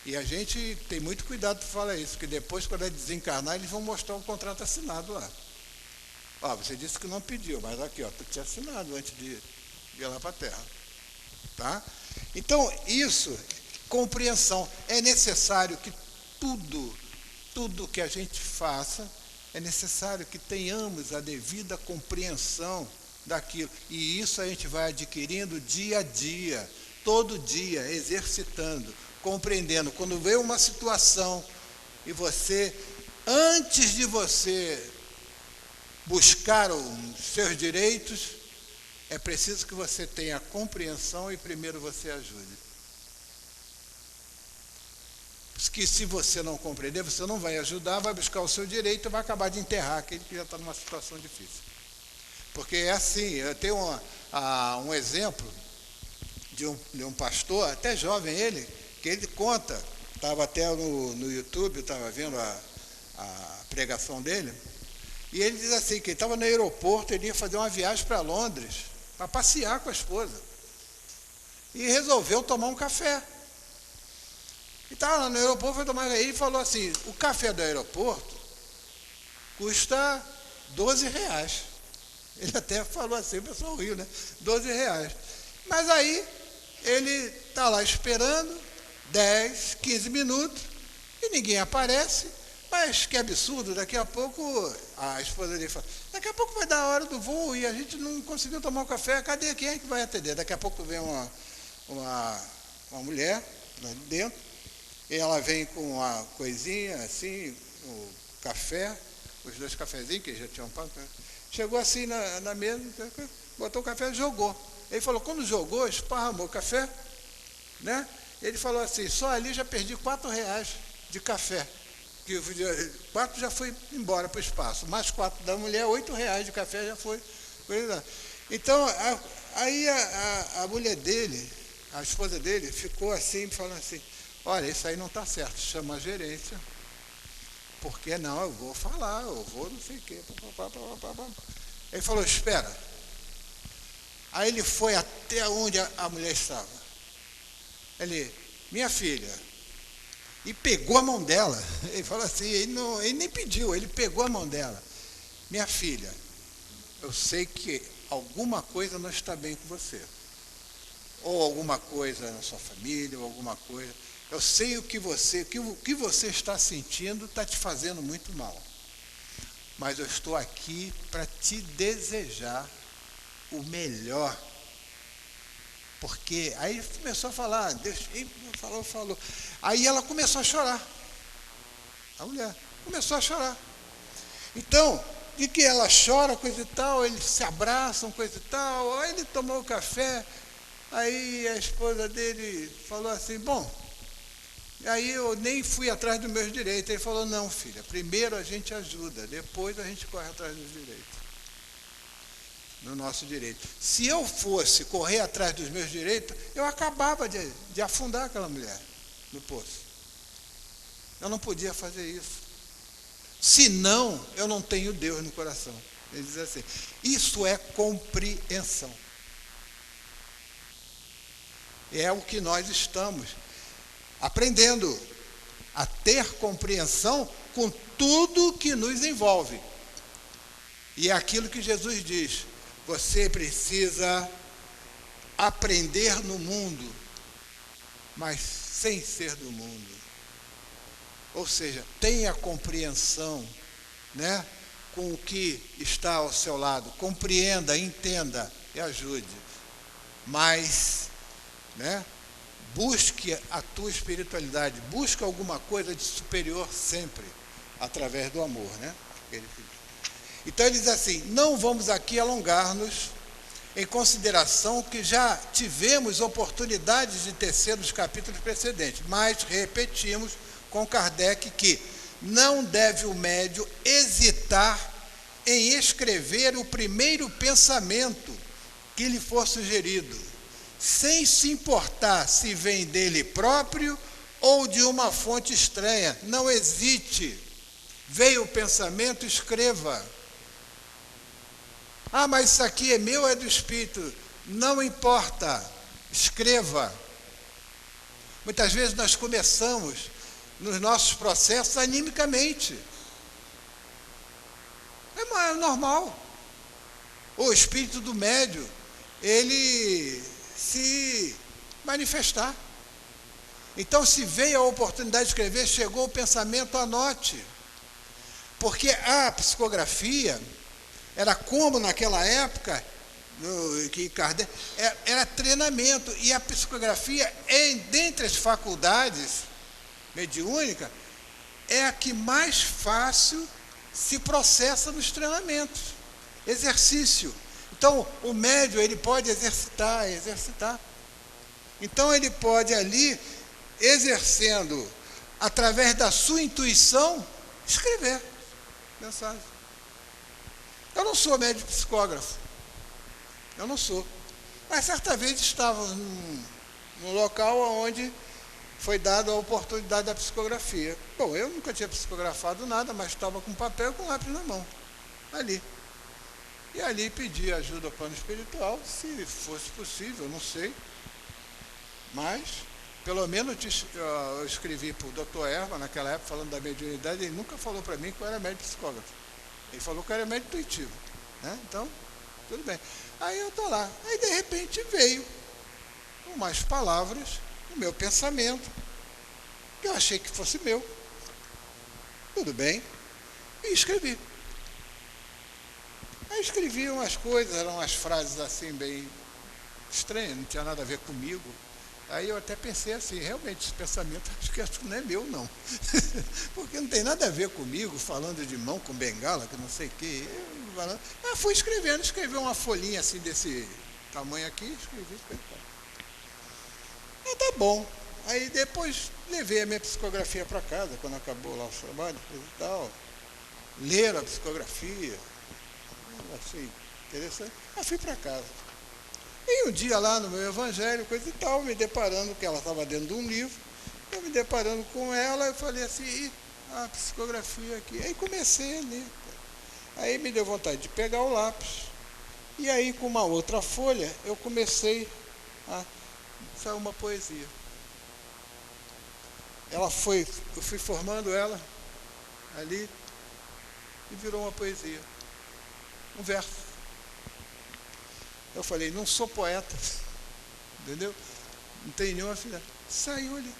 E a gente tem muito cuidado para falar isso, porque depois, quando é desencarnar, eles vão mostrar o contrato assinado lá. Você disse que não pediu, mas aqui, tu tinha assinado antes de ir lá para a Terra. Tá? Então, isso, compreensão. É necessário que tudo que a gente faça, é necessário que tenhamos a devida compreensão daquilo. E isso a gente vai adquirindo dia a dia, todo dia, exercitando, compreendendo. Quando vê uma situação e você, antes de você buscar os seus direitos, é preciso que você tenha compreensão e primeiro você ajude. que se você não compreender, você não vai ajudar, vai buscar o seu direito e vai acabar de enterrar aquele que já está numa situação difícil. Porque é assim, eu tenho um exemplo de um pastor, até jovem ele, que ele conta, estava até no YouTube, estava vendo a pregação dele, e ele diz assim, que ele estava no aeroporto, ele ia fazer uma viagem para Londres, para passear com a esposa, e resolveu tomar um café. E estava lá no aeroporto, foi tomar, ele falou assim, o café do aeroporto custa R$12. Ele até falou assim, o pessoal riu, né? R$12. Mas aí, ele está lá esperando 10, 15 minutos, e ninguém aparece, mas que absurdo, daqui a pouco, a esposa dele fala, daqui a pouco vai dar a hora do voo e a gente não conseguiu tomar um café, cadê, quem é que vai atender? Daqui a pouco vem uma mulher lá dentro, e ela vem com uma coisinha assim, o café, os 2 cafezinhos que já tinham pago, chegou assim na mesa, botou o café e jogou. Ele falou, quando jogou, esparramou o café, né? Ele falou assim, só ali já perdi R$4 de café. Que 4 já foi embora para o espaço, mais 4 da mulher, R$8 de café já foi. Então, aí a mulher dele, a esposa dele, ficou assim, falando assim, olha, isso aí não está certo, chama a gerência, porque não, eu vou falar, eu vou não sei o quê. Ele falou, espera. Aí ele foi até onde a mulher estava. Ele, minha filha, e pegou a mão dela. Ele falou assim, ele nem pediu, ele pegou a mão dela. Minha filha, eu sei que alguma coisa não está bem com você. Ou alguma coisa na sua família, ou alguma coisa. Eu sei o que você está sentindo está te fazendo muito mal. Mas eu estou aqui para te desejar o melhor. Porque aí ele começou a falar, Deus falou. Aí ela começou a chorar. A mulher começou a chorar. Então, de que ela chora, coisa e tal, eles se abraçam, coisa e tal, aí ele tomou o café, aí a esposa dele falou assim, bom, aí eu nem fui atrás dos meus direitos. Ele falou, não, filha, primeiro a gente ajuda, depois a gente corre atrás dos direitos. No nosso direito. Se eu fosse correr atrás dos meus direitos, eu acabava de afundar aquela mulher no poço. Eu não podia fazer isso. Senão, eu não tenho Deus no coração. Ele diz assim, isso é compreensão. É o que nós estamos aprendendo a ter compreensão com tudo que nos envolve. E é aquilo que Jesus diz, você precisa aprender no mundo, mas sem ser do mundo. Ou seja, tenha compreensão, né, com o que está ao seu lado. Compreenda, entenda e ajude. Mas, né, busque a tua espiritualidade, busque alguma coisa de superior sempre, através do amor, né? Então ele diz assim, não vamos aqui alongar-nos em consideração que já tivemos oportunidades de tecer nos capítulos precedentes, mas repetimos com Kardec que não deve o médium hesitar em escrever o primeiro pensamento que lhe for sugerido, sem se importar se vem dele próprio ou de uma fonte estranha. Não hesite. Veio o pensamento, escreva. Ah, mas isso aqui é meu, é do Espírito. Não importa, escreva. Muitas vezes nós começamos nos nossos processos animicamente. É normal. O espírito do médium, ele se manifestar. Então, se veio a oportunidade de escrever, chegou o pensamento, anote. Porque a psicografia era como naquela época, que Kardec, era treinamento. E a psicografia, dentre as faculdades mediúnicas, é a que mais fácil se processa nos treinamentos. Exercício. Então, o médium, ele pode exercitar. Então, ele pode ali, exercendo através da sua intuição, escrever mensagem. Eu não sou médium psicógrafo. Eu não sou. Mas certa vez estava num local onde foi dada a oportunidade da psicografia. Bom, eu nunca tinha psicografado nada, mas estava com papel e com lápis na mão, ali. E ali pedi ajuda ao plano espiritual, se fosse possível, não sei. Mas, pelo menos, eu escrevi para o Dr. Erma, naquela época, falando da mediunidade, ele nunca falou para mim que eu era médium psicógrafo. Ele falou que eu era médium intuitivo. Né? Então, tudo bem. Aí eu estou lá. Aí, de repente, veio umas palavras no meu pensamento, que eu achei que fosse meu. Tudo bem. E escrevi. Aí escrevi umas coisas, eram umas frases assim, bem estranhas, não tinha nada a ver comigo. Aí eu até pensei assim, realmente, esse pensamento acho que não é meu, não. Porque não tem nada a ver comigo, falando de mão com bengala, que não sei o quê. Eu fui escrevendo, escrevi uma folhinha assim desse tamanho aqui, escrevi. Aí tá bom. Aí depois levei a minha psicografia para casa, quando acabou lá o trabalho, coisa e tal. Leram a psicografia. Eu achei interessante. Aí fui para casa. E um dia lá no meu evangelho, coisa e tal, me deparando, que ela estava dentro de um livro, eu me deparando com ela, eu falei assim, a psicografia aqui. Aí comecei a ler. Aí me deu vontade de pegar o lápis. E aí, com uma outra folha, eu comecei a... Saiu uma poesia. Eu fui formando ela ali e virou uma poesia. Um verso. Eu falei, não sou poeta, entendeu? Não tem nenhuma afinidade. Saiu ali.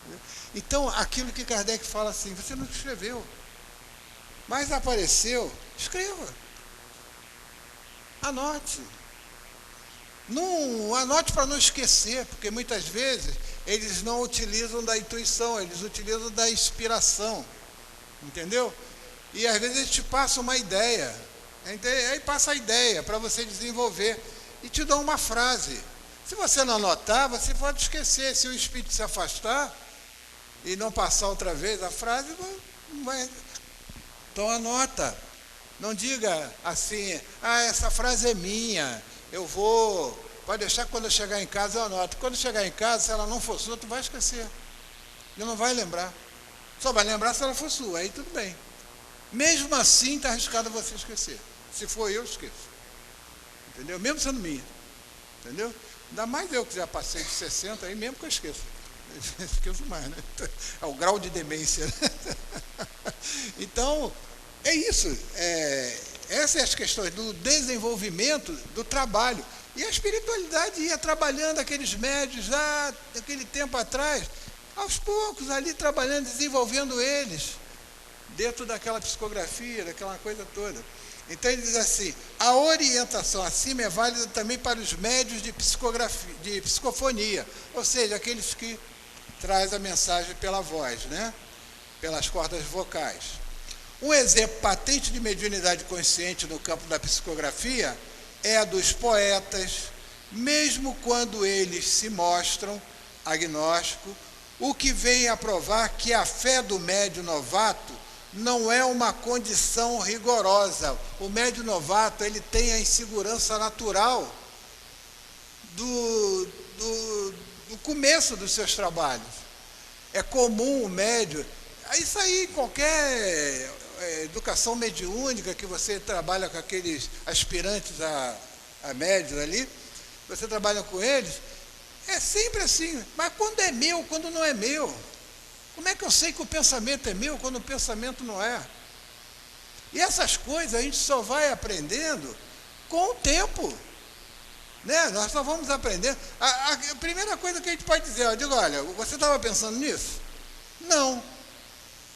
Entendeu? Então, aquilo que Kardec fala assim, você não escreveu, mas apareceu, escreva. Anote. Não, anote para não esquecer, porque muitas vezes eles não utilizam da intuição, eles utilizam da inspiração, entendeu? E às vezes eles te passam uma ideia, aí passa a ideia para você desenvolver e te dão uma frase. Se você não anotar, você pode esquecer. Se o espírito se afastar e não passar outra vez a frase, não vai. Então anota. Não diga assim, essa frase é minha, pode deixar que quando eu chegar em casa eu anoto. Quando chegar em casa, se ela não for sua, tu vai esquecer. E não vai lembrar. Só vai lembrar se ela for sua, aí tudo bem. Mesmo assim, está arriscado você esquecer. Se for eu esqueço. Entendeu? Mesmo sendo minha. Entendeu? Ainda mais eu que já passei de 60, aí mesmo que eu esqueço. Eu esqueço mais, né? É o grau de demência. Então, é isso. Essas são as questões do desenvolvimento do trabalho. E a espiritualidade ia trabalhando aqueles médios já, daquele tempo atrás, aos poucos, ali trabalhando, desenvolvendo eles, dentro daquela psicografia, daquela coisa toda. Então ele diz assim, a orientação acima é válida também para os médios de psicofonia, ou seja, aqueles que trazem a mensagem pela voz, né? Pelas cordas vocais. Um exemplo patente de mediunidade consciente no campo da psicografia é a dos poetas, mesmo quando eles se mostram agnósticos, o que vem a provar que a fé do médium novato não é uma condição rigorosa. O médium novato, ele tem a insegurança natural do começo dos seus trabalhos. É comum o médium, isso aí em qualquer educação mediúnica que você trabalha com aqueles aspirantes a médios ali, você trabalha com eles, é sempre assim, mas quando é meu, quando não é meu? Como é que eu sei que o pensamento é meu quando o pensamento não é? E essas coisas a gente só vai aprendendo com o tempo. Né? Nós só vamos aprendendo. A primeira coisa que a gente pode dizer, eu digo, olha, você estava pensando nisso? Não.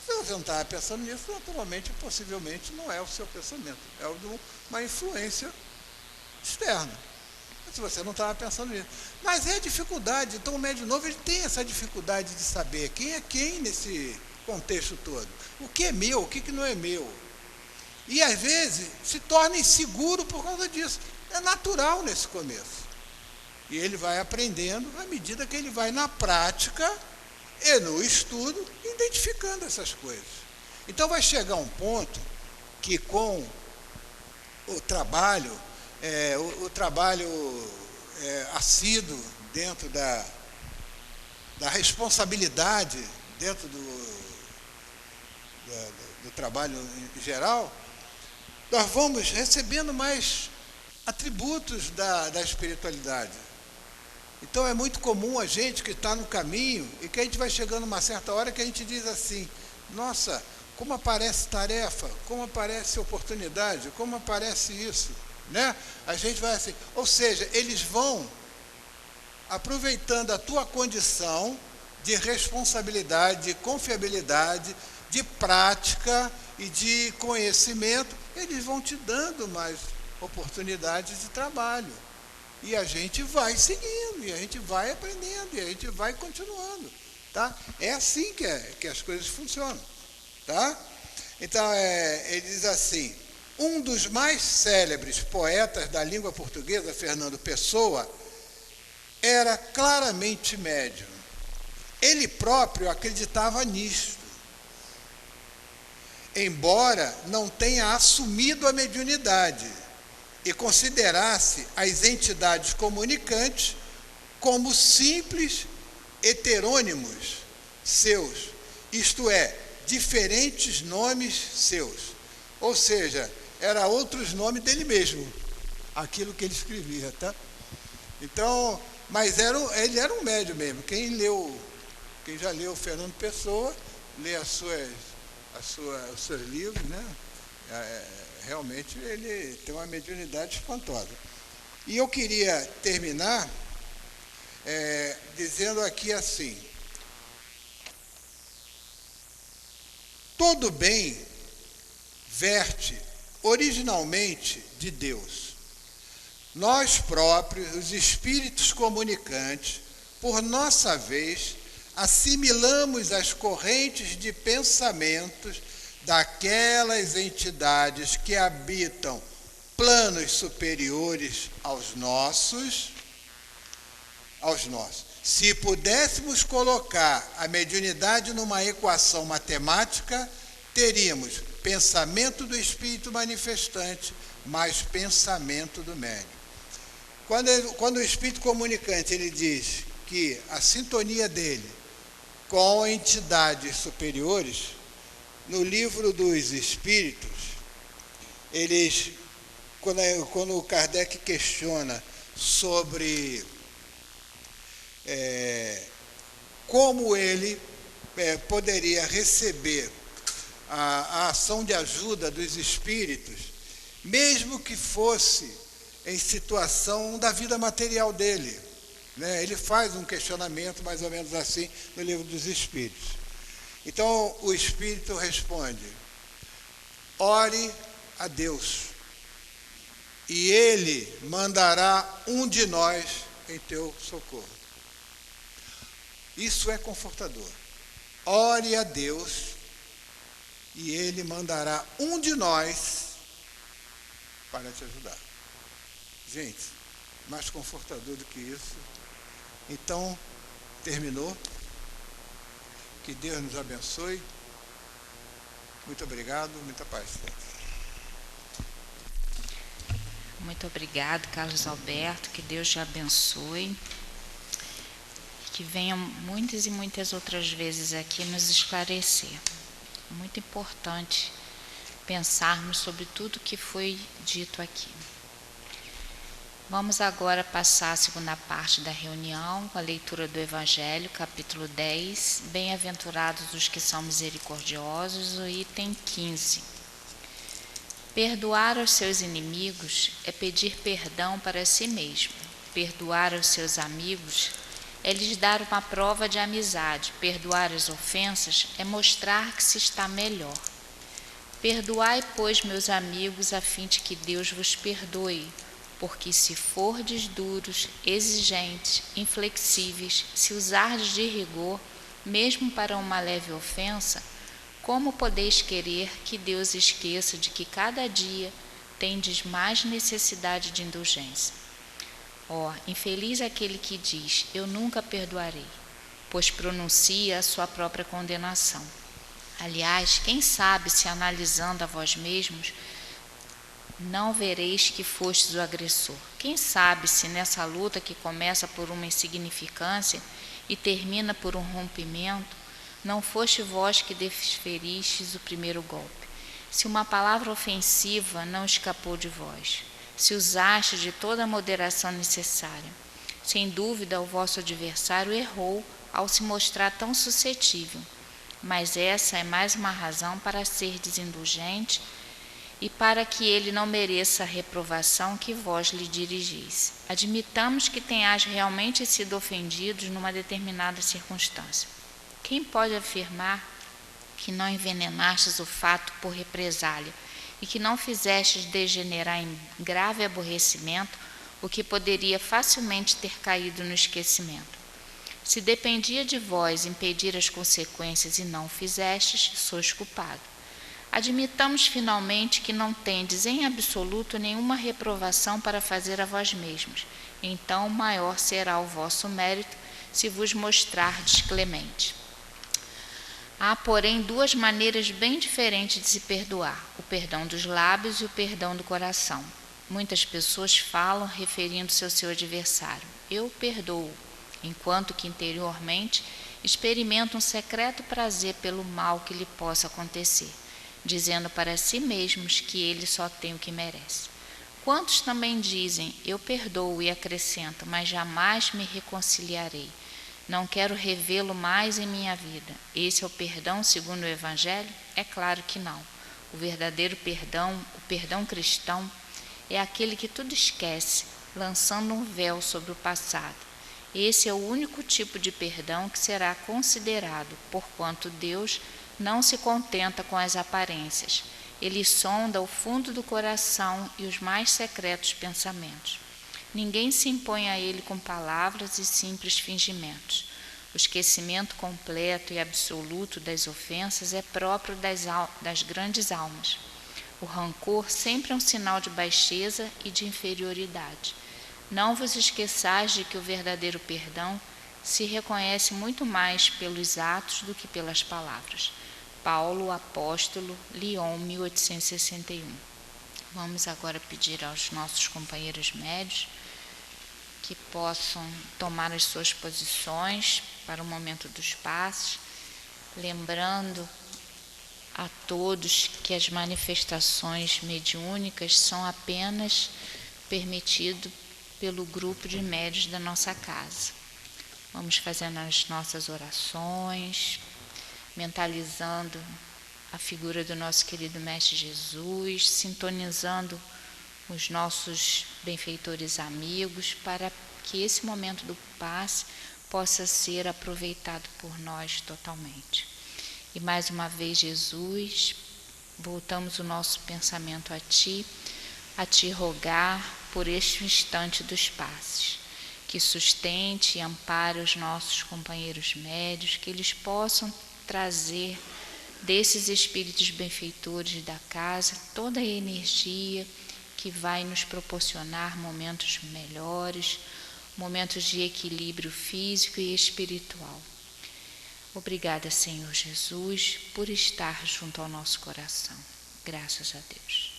Se você não estava pensando nisso, naturalmente, possivelmente, não é o seu pensamento. É o de uma influência externa. Se você não estava pensando nisso. Mas é a dificuldade. Então, o médium novo ele tem essa dificuldade de saber quem é quem nesse contexto todo. O que é meu, o que não é meu. E, às vezes, se torna inseguro por causa disso. É natural nesse começo. E ele vai aprendendo à medida que ele vai, na prática, e no estudo, identificando essas coisas. Então vai chegar um ponto que com o trabalho, assíduo dentro da responsabilidade, dentro do trabalho em geral, nós vamos recebendo mais atributos da espiritualidade. Então é muito comum a gente que está no caminho e que a gente vai chegando uma certa hora que a gente diz assim, nossa, como aparece tarefa, como aparece oportunidade, como aparece isso, né? A gente vai assim, ou seja, eles vão aproveitando a tua condição de responsabilidade, de confiabilidade, de prática e de conhecimento, eles vão te dando mais oportunidades de trabalho. E a gente vai seguindo, e a gente vai aprendendo, e a gente vai continuando. Tá? É assim que as coisas funcionam. Tá? Então, ele diz assim, um dos mais célebres poetas da língua portuguesa, Fernando Pessoa, era claramente médium. Ele próprio acreditava nisto, embora não tenha assumido a mediunidade e considerasse as entidades comunicantes como simples heterônimos seus, isto é, diferentes nomes seus. Ou seja, era outros nomes dele mesmo, aquilo que ele escrevia, tá? Então, mas ele era um médium mesmo. Quem já leu Fernando Pessoa, lê os seus livros, né? Realmente ele tem uma mediunidade espantosa. E eu queria terminar dizendo aqui assim, todo bem verte originalmente de Deus. Nós próprios, os espíritos comunicantes, por nossa vez, assimilamos as correntes de pensamentos daquelas entidades que habitam planos superiores aos nossos. Se pudéssemos colocar a mediunidade numa equação matemática, teríamos pensamento do espírito manifestante mais pensamento do médium. Quando o espírito comunicante ele diz que a sintonia dele com entidades superiores, no livro dos Espíritos, quando o Kardec questiona sobre como ele poderia receber a ação de ajuda dos espíritos, mesmo que fosse em situação da vida material dele, né? Ele faz um questionamento mais ou menos assim no livro dos Espíritos. Então o Espírito responde, ore a Deus e Ele mandará um de nós em teu socorro. Isso é confortador. Ore a Deus e Ele mandará um de nós para te ajudar. Gente, mais confortador do que isso. Então, terminou. Que Deus nos abençoe. Muito obrigado, muita paz. Muito obrigado, Carlos Alberto. Que Deus te abençoe. Que venham muitas e muitas outras vezes aqui nos esclarecer. Muito importante pensarmos sobre tudo que foi dito aqui. Vamos agora passar a segunda parte da reunião com a leitura do Evangelho, capítulo 10, Bem-aventurados os que são misericordiosos, o item 15. Perdoar aos seus inimigos é pedir perdão para si mesmo. Perdoar aos seus amigos é lhes dar uma prova de amizade. Perdoar as ofensas é mostrar que se está melhor. Perdoai, pois, meus amigos, a fim de que Deus vos perdoe, porque se fordes duros, exigentes, inflexíveis, se usardes de rigor, mesmo para uma leve ofensa, como podeis querer que Deus esqueça de que cada dia tendes mais necessidade de indulgência? Infeliz aquele que diz, eu nunca perdoarei. pois pronuncia a sua própria condenação. Aliás, quem sabe se analisando a vós mesmos, não vereis que fostes o agressor? Quem sabe se nessa luta que começa por uma insignificância e termina por um rompimento, não foste vós que desferistes o primeiro golpe? Se uma palavra ofensiva não escapou de vós, se usaste de toda a moderação necessária, sem dúvida o vosso adversário errou ao se mostrar tão suscetível, mas essa é mais uma razão para ser desindulgente e para que ele não mereça a reprovação que vós lhe dirigis. Admitamos que tenhais realmente sido ofendidos numa determinada circunstância. Quem pode afirmar que não envenenastes o fato por represália e que não fizestes degenerar em grave aborrecimento o que poderia facilmente ter caído no esquecimento? Se dependia de vós impedir as consequências e não o fizestes, sois culpado. Admitamos finalmente que não tendes em absoluto nenhuma reprovação para fazer a vós mesmos. Então maior será o vosso mérito se vos mostrardes clemente. Há, porém, duas maneiras bem diferentes de se perdoar: o perdão dos lábios e o perdão do coração. Muitas pessoas falam referindo-se ao seu adversário: eu perdoo, enquanto que interiormente experimentam um secreto prazer pelo mal que lhe possa acontecer, dizendo para si mesmos que ele só tem o que merece. Quantos também dizem: eu perdoo, e acrescentam: mas jamais me reconciliarei. Não quero revê-lo mais em minha vida. Esse é o perdão segundo o Evangelho? É claro que não. O verdadeiro perdão, o perdão cristão, é aquele que tudo esquece, lançando um véu sobre o passado. Esse é o único tipo de perdão que será considerado, porquanto Deus não se contenta com as aparências. Ele sonda o fundo do coração e os mais secretos pensamentos. Ninguém se impõe a ele com palavras e simples fingimentos. O esquecimento completo e absoluto das ofensas é próprio das grandes almas. O rancor sempre é um sinal de baixeza e de inferioridade. Não vos esqueçais de que o verdadeiro perdão se reconhece muito mais pelos atos do que pelas palavras. Paulo, apóstolo, Lyon, 1861. Vamos agora pedir aos nossos companheiros médios que possam tomar as suas posições para o momento dos passos, lembrando a todos que as manifestações mediúnicas são apenas permitidas pelo grupo de médios da nossa casa. Vamos fazendo as nossas orações, mentalizando a figura do nosso querido Mestre Jesus, sintonizando os nossos benfeitores amigos, para que esse momento do passe possa ser aproveitado por nós totalmente. E mais uma vez, Jesus, voltamos o nosso pensamento a Ti rogar por este instante dos passes, que sustente e ampare os nossos companheiros médios, que eles possam trazer desses espíritos benfeitores da casa toda a energia que vai nos proporcionar momentos melhores, momentos de equilíbrio físico e espiritual. Obrigada, Senhor Jesus, por estar junto ao nosso coração. Graças a Deus.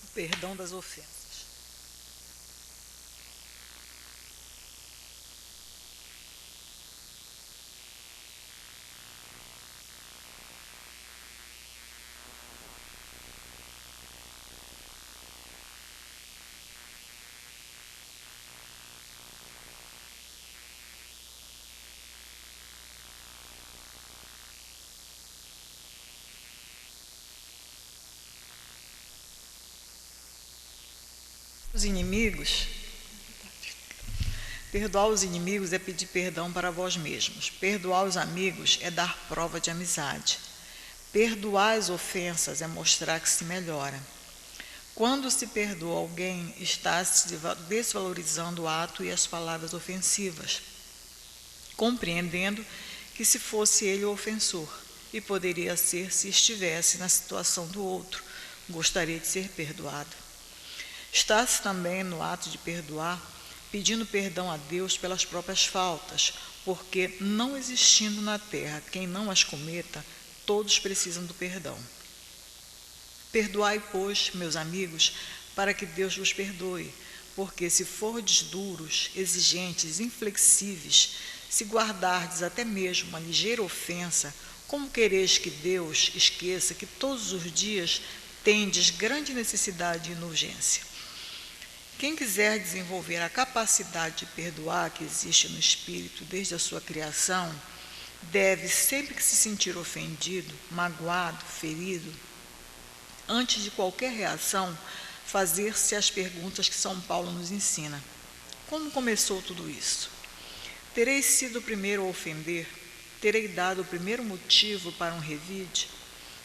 O perdão das ofensas. Os inimigos, perdoar os inimigos é pedir perdão para vós mesmos. Perdoar os amigos é dar prova de amizade. Perdoar as ofensas é mostrar que se melhora. Quando se perdoa alguém, está se desvalorizando o ato e as palavras ofensivas, compreendendo que se fosse ele o ofensor, e poderia ser se estivesse na situação do outro, gostaria de ser perdoado. Está-se também no ato de perdoar, pedindo perdão a Deus pelas próprias faltas, porque, não existindo na terra quem não as cometa, todos precisam do perdão. Perdoai, pois, meus amigos, para que Deus vos perdoe, porque se fordes duros, exigentes, inflexíveis, se guardardes até mesmo uma ligeira ofensa, como quereis que Deus esqueça que todos os dias tendes grande necessidade e urgência? Quem quiser desenvolver a capacidade de perdoar que existe no espírito desde a sua criação, deve, sempre que se sentir ofendido, magoado, ferido, antes de qualquer reação, fazer-se as perguntas que São Paulo nos ensina. Como começou tudo isso? Terei sido o primeiro a ofender? Terei dado o primeiro motivo para um revide?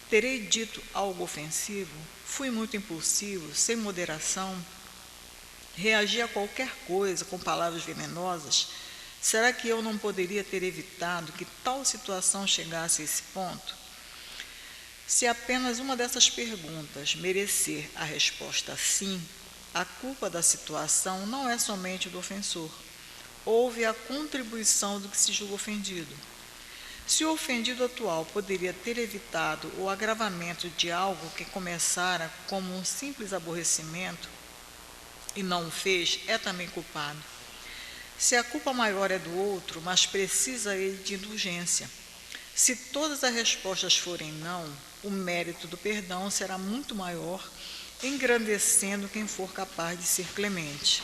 Terei dito algo ofensivo? Fui muito impulsivo, sem moderação? Reagi a qualquer coisa com palavras venenosas? Será que eu não poderia ter evitado que tal situação chegasse a esse ponto? Se apenas uma dessas perguntas merecer a resposta sim, a culpa da situação não é somente do ofensor. Houve a contribuição do que se julga ofendido. Se o ofendido atual poderia ter evitado o agravamento de algo que começara como um simples aborrecimento e não o fez, é também culpado. Se a culpa maior é do outro, mas precisa ele de indulgência. Se todas as respostas forem não, o mérito do perdão será muito maior, engrandecendo quem for capaz de ser clemente.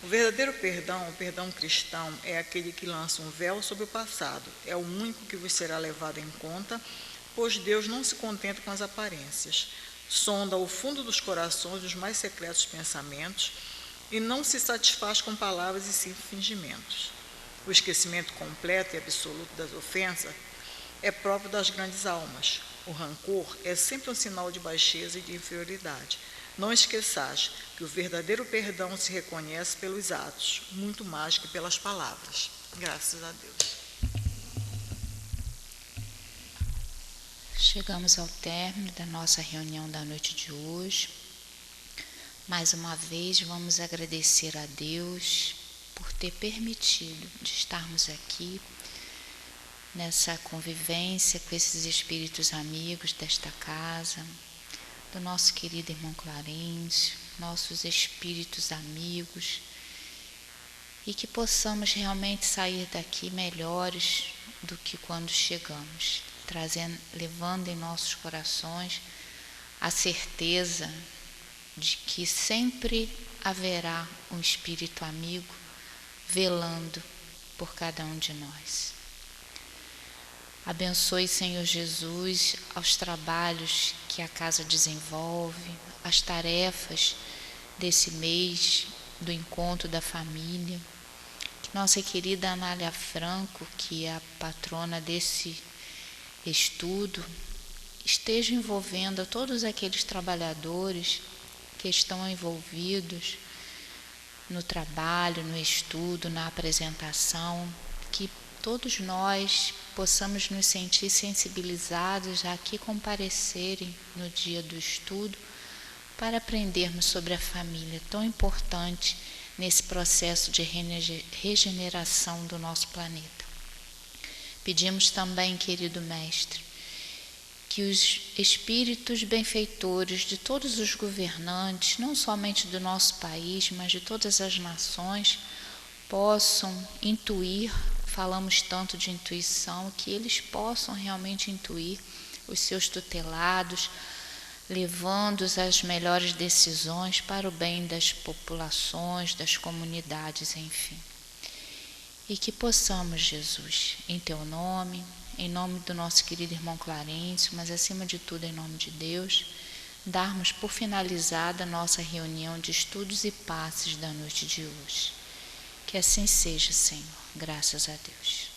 O verdadeiro perdão, o perdão cristão, é aquele que lança um véu sobre o passado. É o único que vos será levado em conta, pois Deus não se contenta com as aparências. Sonda o fundo dos corações os mais secretos pensamentos e não se satisfaz com palavras e simples fingimentos. O esquecimento completo e absoluto das ofensas é próprio das grandes almas. O rancor é sempre um sinal de baixeza e de inferioridade. Não esqueçais que o verdadeiro perdão se reconhece pelos atos, muito mais que pelas palavras. Graças a Deus. Chegamos ao término da nossa reunião da noite de hoje. Mais uma vez, vamos agradecer a Deus por ter permitido de estarmos aqui nessa convivência com esses espíritos amigos desta casa, do nosso querido irmão Clarencio, nossos espíritos amigos, e que possamos realmente sair daqui melhores do que quando chegamos, levando em nossos corações a certeza de que sempre haverá um espírito amigo velando por cada um de nós. Abençoe, Senhor Jesus, aos trabalhos que a casa desenvolve, as tarefas desse mês do encontro da família. Que nossa querida Anália Franco, que é a patrona desse estudo, esteja envolvendo todos aqueles trabalhadores que estão envolvidos no trabalho, no estudo, na apresentação, que todos nós possamos nos sentir sensibilizados a aqui comparecerem no dia do estudo para aprendermos sobre a família, tão importante nesse processo de regeneração do nosso planeta. Pedimos também, querido Mestre, que os espíritos benfeitores de todos os governantes, não somente do nosso país, mas de todas as nações, possam intuir, falamos tanto de intuição, que eles possam realmente intuir os seus tutelados, levando-os às melhores decisões para o bem das populações, das comunidades, enfim. E que possamos, Jesus, em Teu nome, em nome do nosso querido irmão Clarencio, mas acima de tudo em nome de Deus, darmos por finalizada a nossa reunião de estudos e passes da noite de hoje. Que assim seja, Senhor. Graças a Deus.